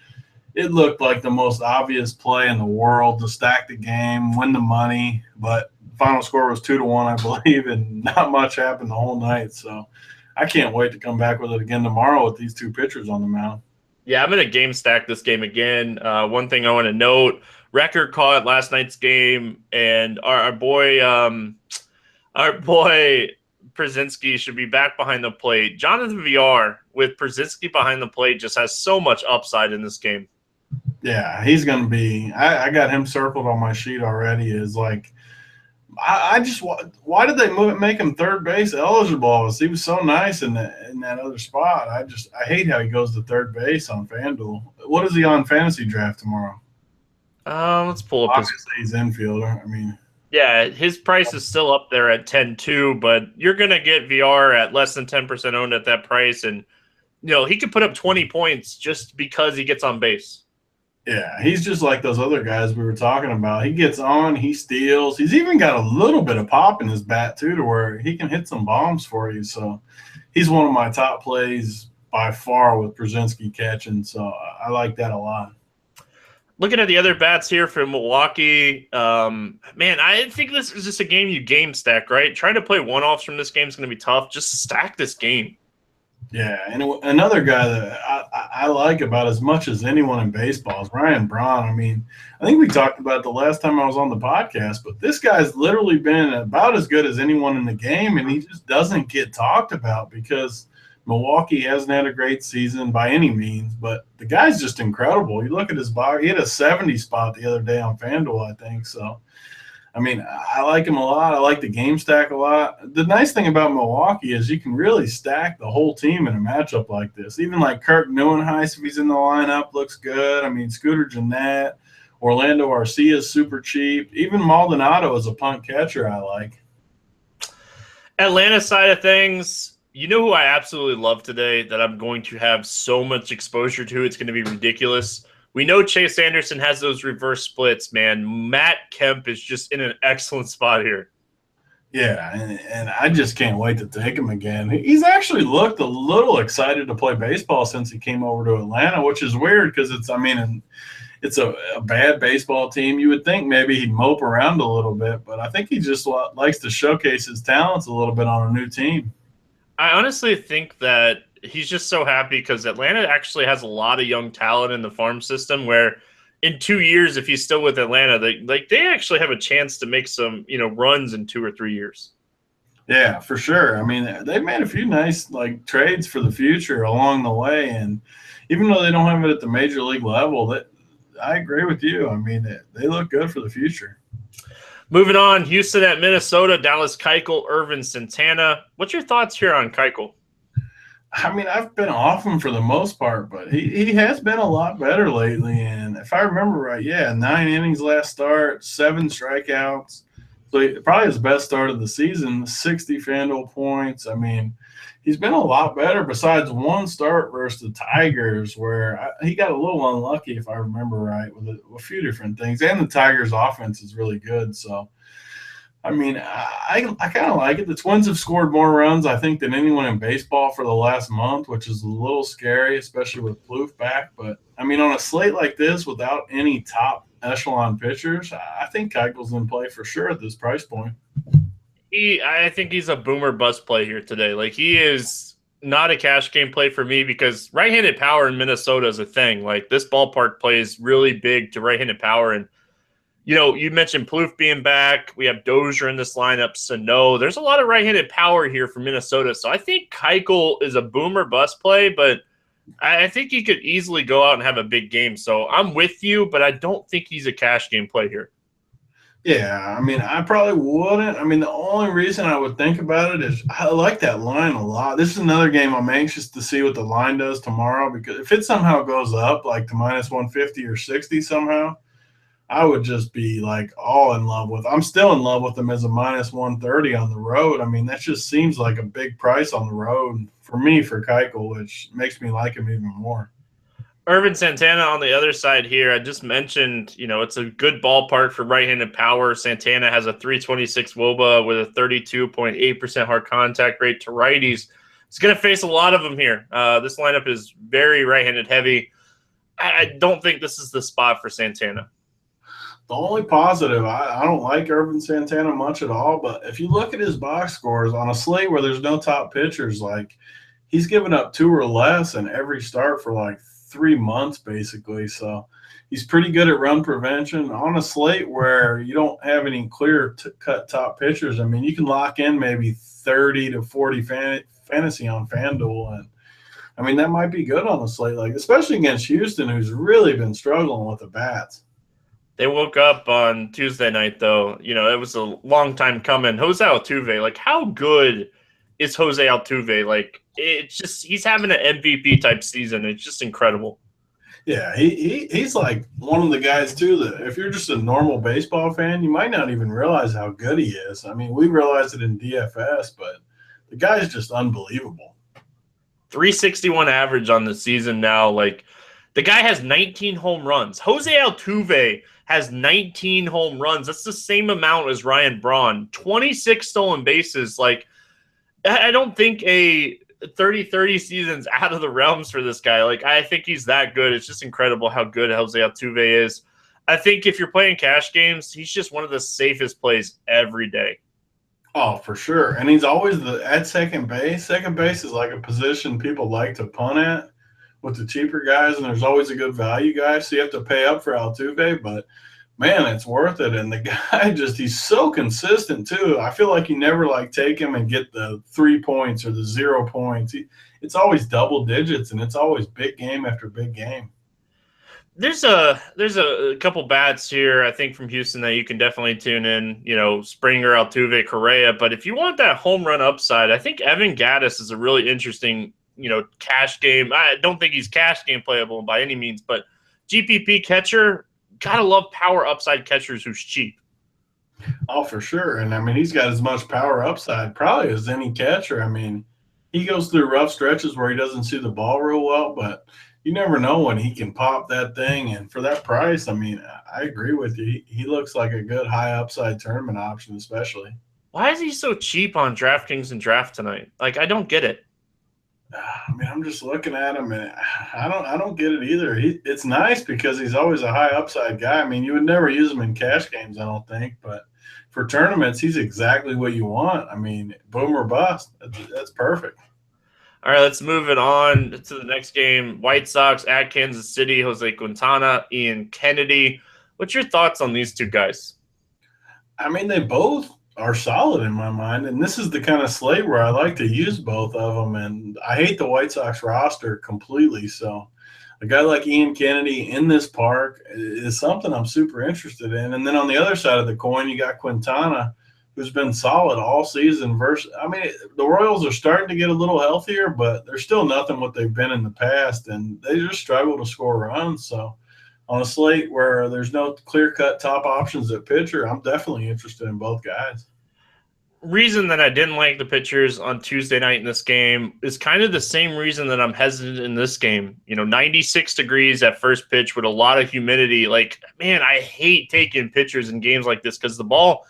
It looked like the most obvious play in the world to stack the game, win the money, but final score was 2-1, I believe, and not much happened the whole night. So I can't wait to come back with it again tomorrow with these two pitchers on the mound. Yeah, I'm going to game stack this game again. One thing I want to note, record caught last night's game, and our boy Przinski should be back behind the plate. Jonathan VR with Przinski behind the plate just has so much upside in this game. Yeah, he's going to be – I got him circled on my sheet already. Is like – I just why did they make him third base eligible? He was so nice in that other spot. I hate how he goes to third base on FanDuel. What is he on fantasy draft tomorrow? Let's pull up. Obviously, he's infielder. I mean, yeah, his price is still up there at 10-2, but you're gonna get VR at less than 10% owned at that price, and he could put up 20 points just because he gets on base. Yeah, he's just like those other guys we were talking about. He gets on, he steals. He's even got a little bit of pop in his bat, too, to where he can hit some bombs for you. So he's one of my top plays by far with Przinski catching. So I like that a lot. Looking at the other bats here from Milwaukee, man, I think this is just a game you game stack, right? Trying to play one-offs from this game is going to be tough. Just stack this game. Yeah, and another guy that I like about as much as anyone in baseball is Ryan Braun. I mean, I think we talked about it the last time I was on the podcast, but this guy's literally been about as good as anyone in the game, and he just doesn't get talked about because Milwaukee hasn't had a great season by any means, but the guy's just incredible. You look at his box, he had a 70 spot the other day on FanDuel, I think, so – I mean, I like him a lot. I like the game stack a lot. The nice thing about Milwaukee is you can really stack the whole team in a matchup like this. Even like Kirk Neuenhuis, if he's in the lineup, looks good. I mean, Scooter Gennett, Orlando Arcia is super cheap. Even Maldonado is a punt catcher I like. Atlanta side of things, you know who I absolutely love today that I'm going to have so much exposure to, it's going to be ridiculous. We know Chase Anderson has those reverse splits, man. Matt Kemp is just in an excellent spot here. Yeah, and I just can't wait to take him again. He's actually looked a little excited to play baseball since he came over to Atlanta, which is weird because it's a bad baseball team. You would think maybe he'd mope around a little bit, but I think he just likes to showcase his talents a little bit on a new team. I honestly think that he's just so happy because Atlanta actually has a lot of young talent in the farm system where in 2 years, if he's still with Atlanta, they actually have a chance to make some, runs in 2 or 3 years. Yeah, for sure. I mean, they've made a few nice trades for the future along the way. And even though they don't have it at the major league level, I agree with you. I mean, they look good for the future. Moving on, Houston at Minnesota, Dallas Keuchel, Irvin Santana. What's your thoughts here on Keuchel? I mean, I've been off him for the most part, but he has been a lot better lately. And if I remember right, 9 innings last start, 7 strikeouts. So probably his best start of the season, 60 FanDuel points. I mean, he's been a lot better besides one start versus the Tigers where he got a little unlucky, if I remember right, with a few different things. And the Tigers' offense is really good. So, I mean, I kind of like it. The Twins have scored more runs, I think, than anyone in baseball for the last month, which is a little scary, especially with Plouffe back. But, I mean, on a slate like this without any top echelon pitchers, I think Keuchel's in play for sure at this price point. I think he's a boomer bust play here today. Like, he is not a cash game play for me because right-handed power in Minnesota is a thing. Like, this ballpark plays really big to right-handed power. And, you mentioned Plouffe being back. We have Dozier in this lineup. Sano. There's a lot of right-handed power here for Minnesota. So I think Keuchel is a boomer bust play, but I think he could easily go out and have a big game. So I'm with you, but I don't think he's a cash game play here. Yeah, I mean, I probably wouldn't. I mean, the only reason I would think about it is I like that line a lot. This is another game I'm anxious to see what the line does tomorrow, because if it somehow goes up like to minus 150 or 60 somehow, I would just be like all in love with. I'm still in love with them as a minus 130 on the road. I mean, that just seems like a big price on the road for me for Keuchel, which makes me like him even more. Irvin Santana on the other side here. I just mentioned, it's a good ballpark for right-handed power. Santana has a 326 WOBA with a 32.8% hard contact rate to righties. He's going to face a lot of them here. This lineup is very right-handed heavy. I don't think this is the spot for Santana. The only positive, I don't like Irvin Santana much at all, but if you look at his box scores on a slate where there's no top pitchers, like he's given up 2 or less in every start for like 3 months basically. So he's pretty good at run prevention on a slate where you don't have any clear cut top pitchers. I mean, you can lock in maybe 30 to 40 fantasy on FanDuel, and I mean that might be good on a slate, like especially against Houston, who's really been struggling with the bats. They woke up on Tuesday night, though. It was a long time coming. Jose Altuve, like, how good is Jose Altuve? Like, it's just, he's having an MVP type season. It's just incredible. Yeah, he's like one of the guys too that if you're just a normal baseball fan, you might not even realize how good he is. I mean, we realized it in DFS, but the guy's just unbelievable. 361 average on the season now. Like, the guy has 19 home runs. Jose Altuve has 19 home runs. That's the same amount as Ryan Braun. 26 stolen bases. Like, I don't think a 30-30 season's out of the realms for this guy. Like, I think he's that good. It's just incredible how good Jose Altuve is. I think if you're playing cash games, he's just one of the safest plays every day. Oh, for sure. And he's always at second base. Second base is like a position people like to punt at with the cheaper guys, and there's always a good value guy, so you have to pay up for Altuve, but man, it's worth it. And the guy he's so consistent too. I feel like you never like take him and get the 3 points or the 0 points. It's always double digits, and it's always big game after big game. There's a couple bats here, I think, from Houston that you can definitely tune in, Springer, Altuve, Correa. But if you want that home run upside, I think Evan Gattis is a really interesting cash game. I don't think he's cash game playable by any means, but GPP catcher, gotta love power upside catchers who's cheap. Oh, for sure. And I mean, he's got as much power upside probably as any catcher. I mean, he goes through rough stretches where he doesn't see the ball real well, but you never know when he can pop that thing. And for that price, I mean, I agree with you. He looks like a good high upside tournament option, especially. Why is he so cheap on DraftKings and Draft tonight? Like, I don't get it. I mean, I'm just looking at him, and I don't get it either. It's nice because he's always a high upside guy. I mean, you would never use him in cash games, I don't think, but for tournaments, he's exactly what you want. I mean, boom or bust. That's perfect. All right, let's move it on to the next game. White Sox at Kansas City. Jose Quintana, Ian Kennedy. What's your thoughts on these two guys? I mean, they both are solid in my mind, and this is the kind of slate where I like to use both of them, and I hate the White Sox roster completely, so a guy like Ian Kennedy in this park is something I'm super interested in. And then on the other side of the coin, you got Quintana, who's been solid all season. I mean, the Royals are starting to get a little healthier, but they're still nothing what they've been in the past, and they just struggle to score runs. So on a slate where there's no clear-cut top options at pitcher, I'm definitely interested in both guys. Reason that I didn't like the pitchers on Tuesday night in this game is kind of the same reason that I'm hesitant in this game. 96 degrees at first pitch with a lot of humidity. Like, man, I hate taking pitchers in games like this because the ball,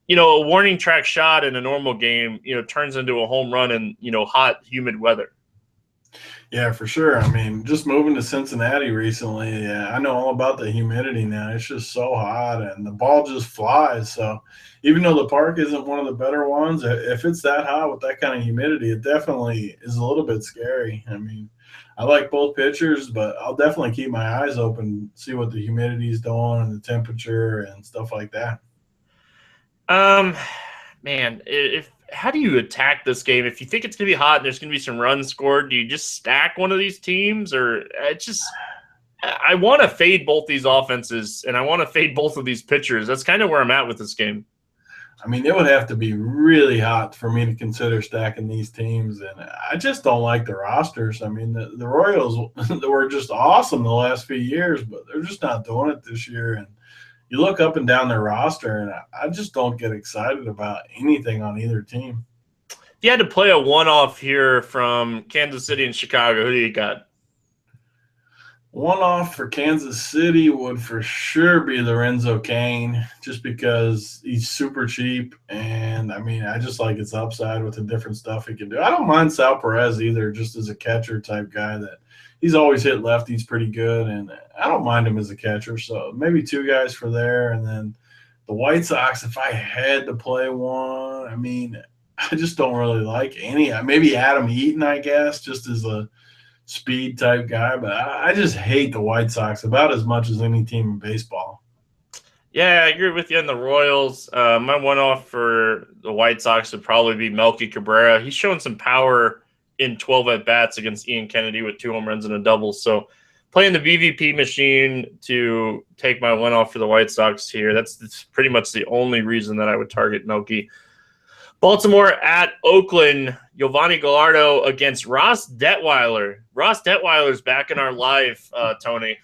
a warning track shot in a normal game, turns into a home run in, hot, humid weather. Yeah, for sure. I mean, just moving to Cincinnati recently, yeah, I know all about the humidity now. It's just so hot and the ball just flies. So even though the park isn't one of the better ones, if it's that hot with that kind of humidity, it definitely is a little bit scary. I mean, I like both pitchers, but I'll definitely keep my eyes open, see what the humidity is doing and the temperature and stuff like that. Um, man, if how do you attack this game? If you think it's gonna be hot and there's gonna be some runs scored, do you just stack one of these teams, or it's just I want to fade both these offenses and I want to fade both of these pitchers. That's kind of where I'm at with this game. I mean, it would have to be really hot for me to consider stacking these teams, and I just don't like the rosters. I mean, the Royals were just awesome the last few years, but they're just not doing it this year. And you look up and down their roster, and I just don't get excited about anything on either team. If you had to play a one-off here from Kansas City and Chicago, who do you got? One off for Kansas City would for sure be Lorenzo Kane, just because he's super cheap. And I mean, I just like his upside with the different stuff he can do. I don't mind Sal Perez either, just as a catcher type guy that he's always hit lefties pretty good. And I don't mind him as a catcher. So maybe two guys for there. And then the White Sox, if I had to play one, I mean, I just don't really like any. Maybe Adam Eaton, I guess, just as a speed type guy, but I just hate the White Sox about as much as any team in baseball. Yeah, I agree with you on the Royals. My one-off for the White Sox would probably be Melky Cabrera. He's showing some power in 12 at-bats against Ian Kennedy with 2 home runs and a double. So playing the VVP machine to take my one-off for the White Sox here, that's pretty much the only reason that I would target Melky. Baltimore at Oakland, Giovanni Gallardo against Ross Detweiler. Ross Detweiler's back in our life, Tony.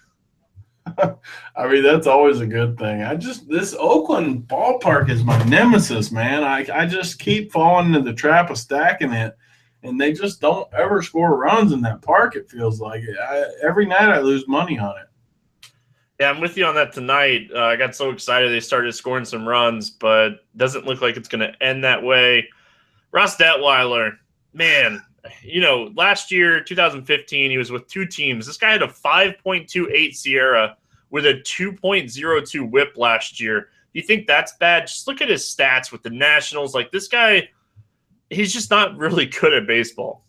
I mean, that's always a good thing. This Oakland ballpark is my nemesis, man. I just keep falling into the trap of stacking it, and they just don't ever score runs in that park, it feels like. Every night I lose money on it. Yeah, I'm with you on that tonight. I got so excited they started scoring some runs, but doesn't look like it's going to end that way. Ross Detweiler, man, last year, 2015, he was with 2 teams. This guy had a 5.28 Sierra with a 2.02 whip last year. You think that's bad? Just look at his stats with the Nationals. Like, this guy, he's just not really good at baseball.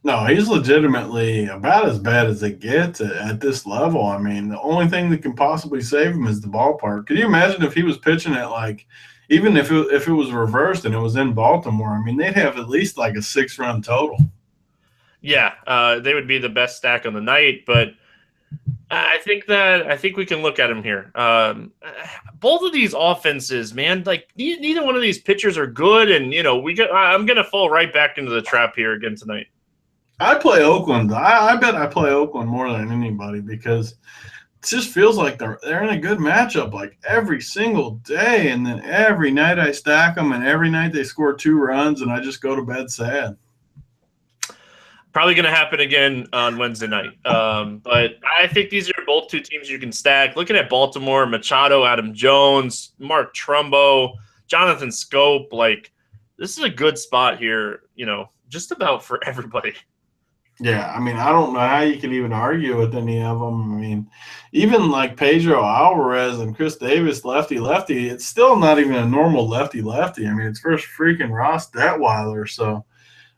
No, he's legitimately about as bad as it gets at this level. I mean, the only thing that can possibly save him is the ballpark. Could you imagine if he was pitching at even if it was reversed and it was in Baltimore? I mean, they'd have at least like a 6-run total. Yeah, they would be the best stack on the night, but I think we can look at him here. Both of these offenses, man, like neither one of these pitchers are good, and I'm gonna fall right back into the trap here again tonight. I play Oakland. I bet I play Oakland more than anybody because it just feels like they're in a good matchup like every single day, and then every night I stack them, and every night they score 2 runs, and I just go to bed sad. Probably going to happen again on Wednesday night. But I think these are both 2 teams you can stack. Looking at Baltimore, Machado, Adam Jones, Mark Trumbo, Jonathan Scope, like this is a good spot here, just about for everybody. Yeah, I mean, I don't know how you can even argue with any of them. I mean, even like Pedro Alvarez and Chris Davis, lefty, it's still not even a normal lefty. I mean, it's first freaking Ross Detweiler. So,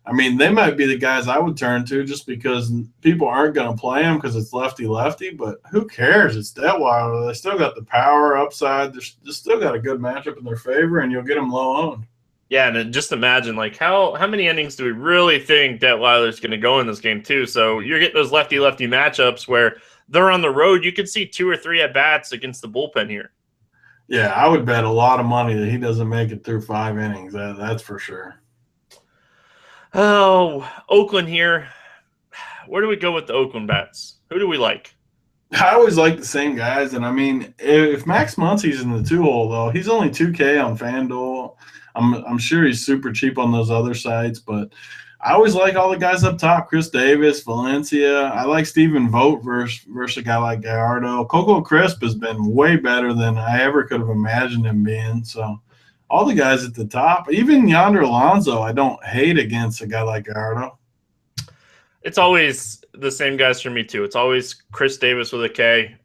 I mean, they might be the guys I would turn to just because people aren't going to play them because it's lefty. But who cares? It's Detweiler. They still got the power upside. They still got a good matchup in their favor, and you'll get them low owned. Yeah, and just imagine, like, how many innings do we really think Detweiler's going to go in this game, too? So you're getting those lefty-lefty matchups where they're on the road. You could see 2 or 3 at-bats against the bullpen here. Yeah, I would bet a lot of money that he doesn't make it through 5 innings. That's for sure. Oh, Oakland here. Where do we go with the Oakland bats? Who do we like? I always like the same guys, and I mean, if Max Muncy's in the 2-hole, though, he's only $2K on FanDuel. I'm sure he's super cheap on those other sites, but I always like all the guys up top: Chris Davis, Valencia. I like Stephen Vogt versus a guy like Gallardo. Coco Crisp has been way better than I ever could have imagined him being. So all the guys at the top, even Yonder Alonso, I don't hate against a guy like Gallardo. It's always the same guys for me too. It's always Chris Davis with a K.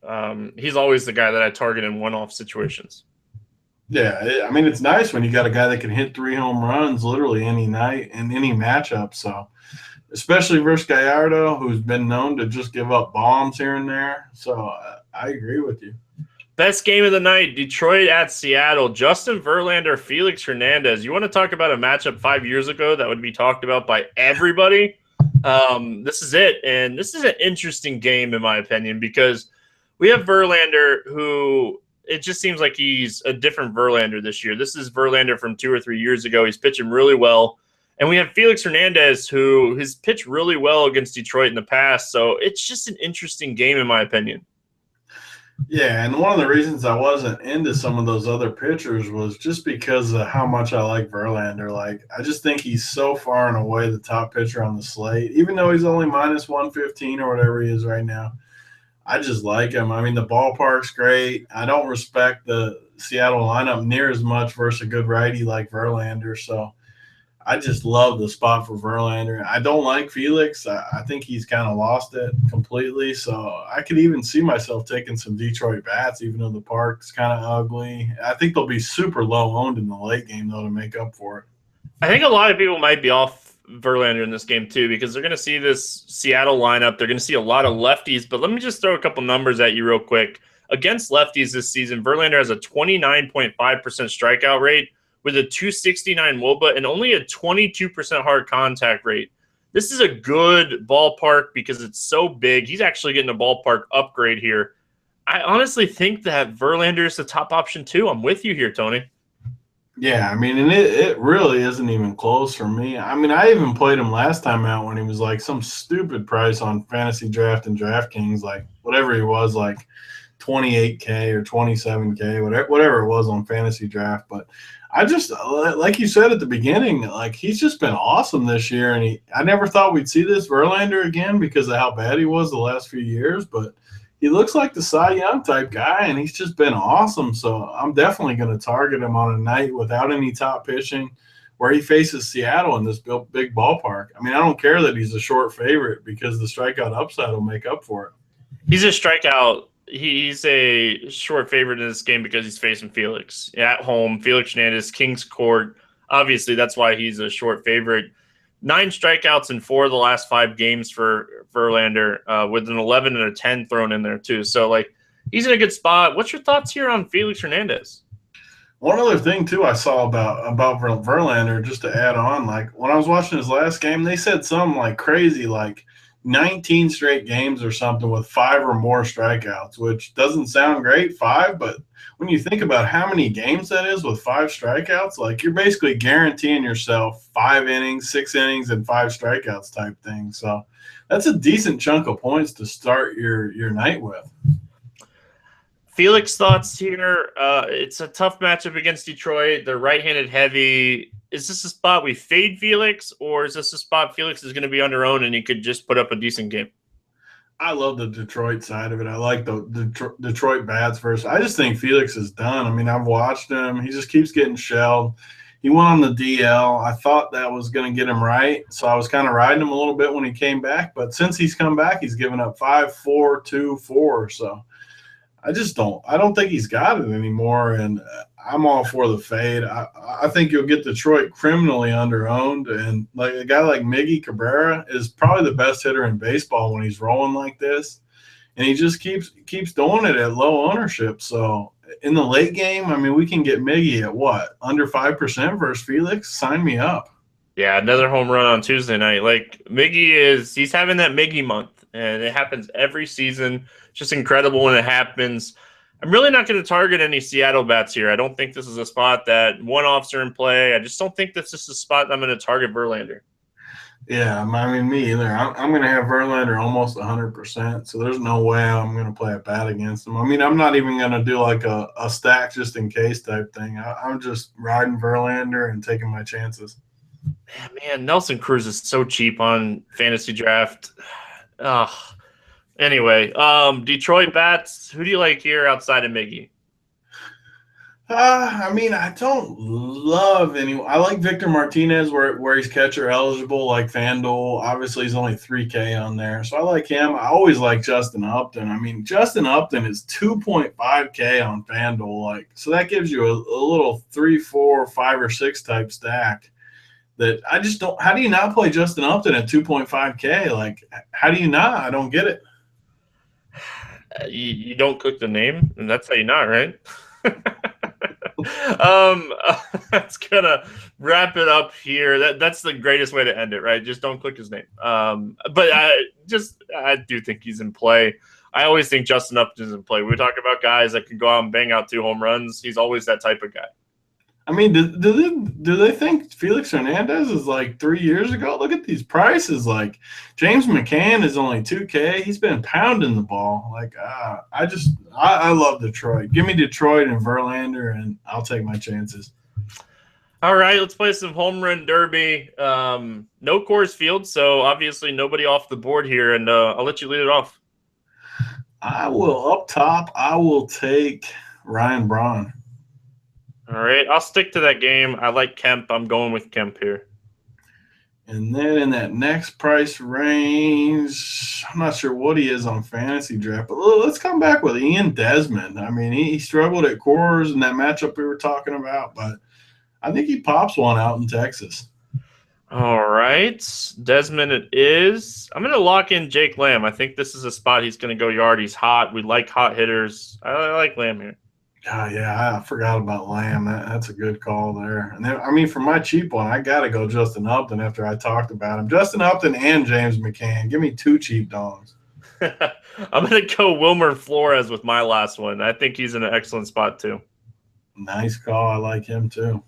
He's always the guy that I target in one-off situations. Yeah, I mean, it's nice when you got a guy that can hit 3 home runs literally any night in any matchup. So, especially versus Gallardo, who's been known to just give up bombs here and there. So, I agree with you. Best game of the night, Detroit at Seattle. Justin Verlander, Felix Hernandez. You want to talk about a matchup 5 years ago that would be talked about by everybody? This is it. And this is an interesting game, in my opinion, because we have Verlander, who it just seems like he's a different Verlander this year. This is Verlander from 2 or 3 years ago. He's pitching really well. And we have Felix Hernandez, who has pitched really well against Detroit in the past. So it's just an interesting game, in my opinion. Yeah, and one of the reasons I wasn't into some of those other pitchers was just because of how much I like Verlander. Like, I just think he's so far and away the top pitcher on the slate, even though he's only minus 115 or whatever he is right now. I just like him. I mean, the ballpark's great. I don't respect the Seattle lineup near as much versus a good righty like Verlander. So I just love the spot for Verlander. I don't like Felix. I think he's kind of lost it completely. So I could even see myself taking some Detroit bats, even though the park's kind of ugly. I think they'll be super low owned in the late game, though, to make up for it. I think a lot of people might be off Verlander in this game, too, because they're going to see this Seattle lineup. They're going to see a lot of lefties. But let me just throw a couple numbers at you real quick. Against lefties this season, Verlander has a 29.5% strikeout rate, with a 269 WOBA and only a 22% hard contact rate. This is a good ballpark because it's so big. He's actually getting a ballpark upgrade here. I honestly think that Verlander is the top option too. I'm with you here, Tony. Yeah, I mean, and it really isn't even close for me. I mean, I even played him last time out when he was like some stupid price on Fantasy Draft and DraftKings, like whatever he was, like 28K or 27K, whatever it was on Fantasy Draft. But I just, like you said at the beginning, like he's just been awesome this year. And I never thought we'd see this Verlander again because of how bad he was the last few years. But he looks like the Cy Young type guy, and he's just been awesome. So I'm definitely going to target him on a night without any top pitching where he faces Seattle in this big ballpark. I mean, I don't care that he's a short favorite because the strikeout upside will make up for it. He's a strikeout. He's a short favorite in this game because he's facing Felix at home. Felix Hernandez, King's Court. Obviously, that's why he's a short favorite. 9 strikeouts in 4 of the last 5 games for Verlander, with an 11 and a 10 thrown in there too. So, like, he's in a good spot. What's your thoughts here on Felix Hernandez? One other thing too I saw about Verlander, just to add on, like when I was watching his last game, they said something like crazy, like 19 straight games or something with 5 or more strikeouts, which doesn't sound great, 5, but when you think about how many games that is with 5 strikeouts, like you're basically guaranteeing yourself 5 innings, 6 innings, and 5 strikeouts type thing. So that's a decent chunk of points to start your night with. Felix, thoughts here? It's a tough matchup against Detroit. They're right-handed heavy. Is this a spot we fade Felix, or is this a spot Felix is going to be under own and he could just put up a decent game? I love the Detroit side of it. I like the Detroit bats first. I just think Felix is done. I mean, I've watched him. He just keeps getting shelled. He went on the DL. I thought that was going to get him right, so I was kind of riding him a little bit when he came back. But since he's come back, he's given up 5, 4, 2, 4. So I don't think he's got it anymore, and I'm all for the fade. I think you'll get Detroit criminally underowned, and like a guy like Miggy Cabrera is probably the best hitter in baseball when he's rolling like this, and he just keeps doing it at low ownership. So in the late game, I mean, we can get Miggy at what, under 5% versus Felix? Sign me up. Yeah, another home run on Tuesday night. Like, he's having that Miggy month, and it happens every season. It's just incredible when it happens. I'm really not going to target any Seattle bats here. I don't think this is a spot that one-offs are in play. I just don't think this is a spot that I'm going to target Verlander. Yeah, I mean, me either. I'm going to have Verlander almost 100%, so there's no way I'm going to play a bat against him. I mean, I'm not even going to do like a stack just in case type thing. I'm just riding Verlander and taking my chances. Man, Nelson Cruz is so cheap on Fantasy Draft. Anyway, Detroit bats, who do you like here outside of Miggy? I mean, I don't love any. I like Victor Martinez where he's catcher eligible, like FanDuel. Obviously, he's only 3K on there, so I like him. I always like Justin Upton. I mean, Justin Upton is 2.5K on FanDuel, like so that gives you a little 3, 4, 5, or 6 type stack. That I just don't. How do you not play Justin Upton at 2.5K? Like, how do you not? I don't get it. You don't click the name, and that's how you not, right? um, that's gonna wrap it up here. That's the greatest way to end it, right? Just don't click his name. But I do think he's in play. I always think Justin Upton's in play. We talk about guys that can go out and bang out 2 home runs. He's always that type of guy. I mean, do they think Felix Hernandez is like 3 years ago? Look at these prices. Like James McCann is only 2K. He's been pounding the ball. Like I love Detroit. Give me Detroit and Verlander, and I'll take my chances. All right, let's play some home run derby. No Coors Field, so obviously nobody off the board here, and I'll let you lead it off. I will take Ryan Braun. All right, I'll stick to that game. I like Kemp. I'm going with Kemp here. And then in that next price range, I'm not sure what he is on fantasy draft, but let's come back with Ian Desmond. I mean, he struggled at Coors in that matchup we were talking about, but I think he pops one out in Texas. All right, Desmond it is. I'm going to lock in Jake Lamb. I think this is a spot he's going to go yard. He's hot. We like hot hitters. I like Lamb here. Oh, yeah, I forgot about Lamb. That's a good call there. And then, I mean, for my cheap one, I got to go Justin Upton after I talked about him. Justin Upton and James McCann. Give me 2 cheap dogs. I'm going to go Wilmer Flores with my last one. I think he's in an excellent spot too. Nice call. I like him too.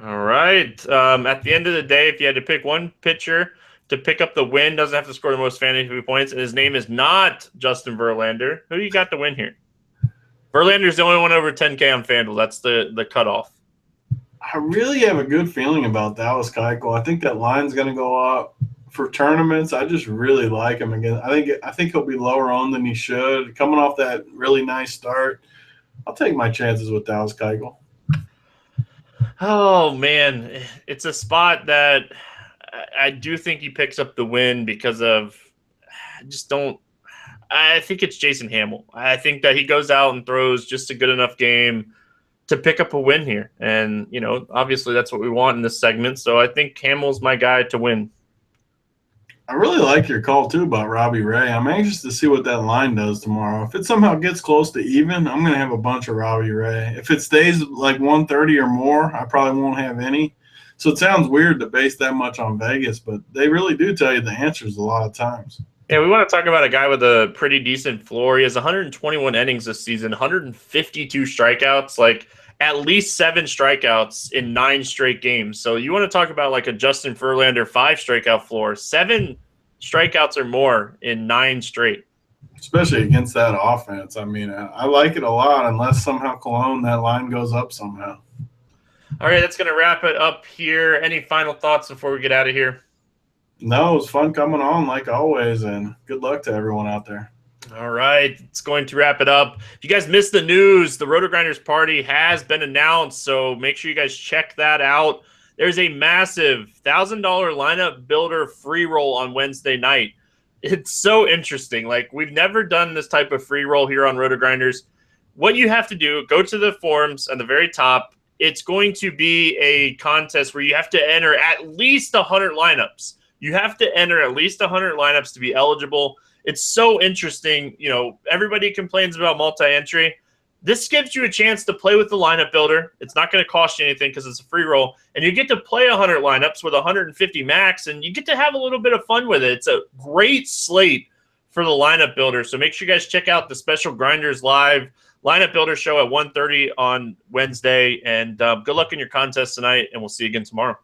All right. At the end of the day, if you had to pick one pitcher to pick up the win, doesn't have to score the most fantasy points, and his name is not Justin Verlander, who you got to win here? Verlander's the only one over 10K on FanDuel. That's the cutoff. I really have a good feeling about Dallas Keuchel. I think that line's going to go up for tournaments. I just really like him again. I think he'll be lower on than he should. Coming off that really nice start, I'll take my chances with Dallas Keuchel. Oh man, it's a spot that I do think he picks up the win because of. I think it's Jason Hammel. I think that he goes out and throws just a good enough game to pick up a win here. And, obviously that's what we want in this segment. So I think Hammel's my guy to win. I really like your call, too, about Robbie Ray. I'm anxious to see what that line does tomorrow. If it somehow gets close to even, I'm going to have a bunch of Robbie Ray. If it stays like 130 or more, I probably won't have any. So it sounds weird to base that much on Vegas, but they really do tell you the answers a lot of times. Yeah, we want to talk about a guy with a pretty decent floor. He has 121 innings this season, 152 strikeouts, like at least 7 strikeouts in 9 straight games. So you want to talk about like a Justin Verlander 5 strikeout floor, 7 strikeouts or more in 9 straight. Especially against that offense. I mean, I like it a lot unless somehow Cologne, that line goes up somehow. All right, that's going to wrap it up here. Any final thoughts before we get out of here? No, it was fun coming on like always, and good luck to everyone out there. All right, it's going to wrap it up. If you guys missed the news, the Roto Grinders party has been announced, so make sure you guys check that out. There's a massive $1,000 lineup builder free roll on Wednesday night. It's so interesting. Like, we've never done this type of free roll here on Roto Grinders. What you have to do, go to the forums at the very top. It's going to be a contest where you have to enter at least 100 lineups. You have to enter at least 100 lineups to be eligible. It's so interesting. Everybody complains about multi-entry. This gives you a chance to play with the lineup builder. It's not going to cost you anything because it's a free roll. And you get to play 100 lineups with 150 max, and you get to have a little bit of fun with it. It's a great slate for the lineup builder. So make sure you guys check out the special Grinders Live lineup builder show at 1:30 on Wednesday. And good luck in your contest tonight, and we'll see you again tomorrow.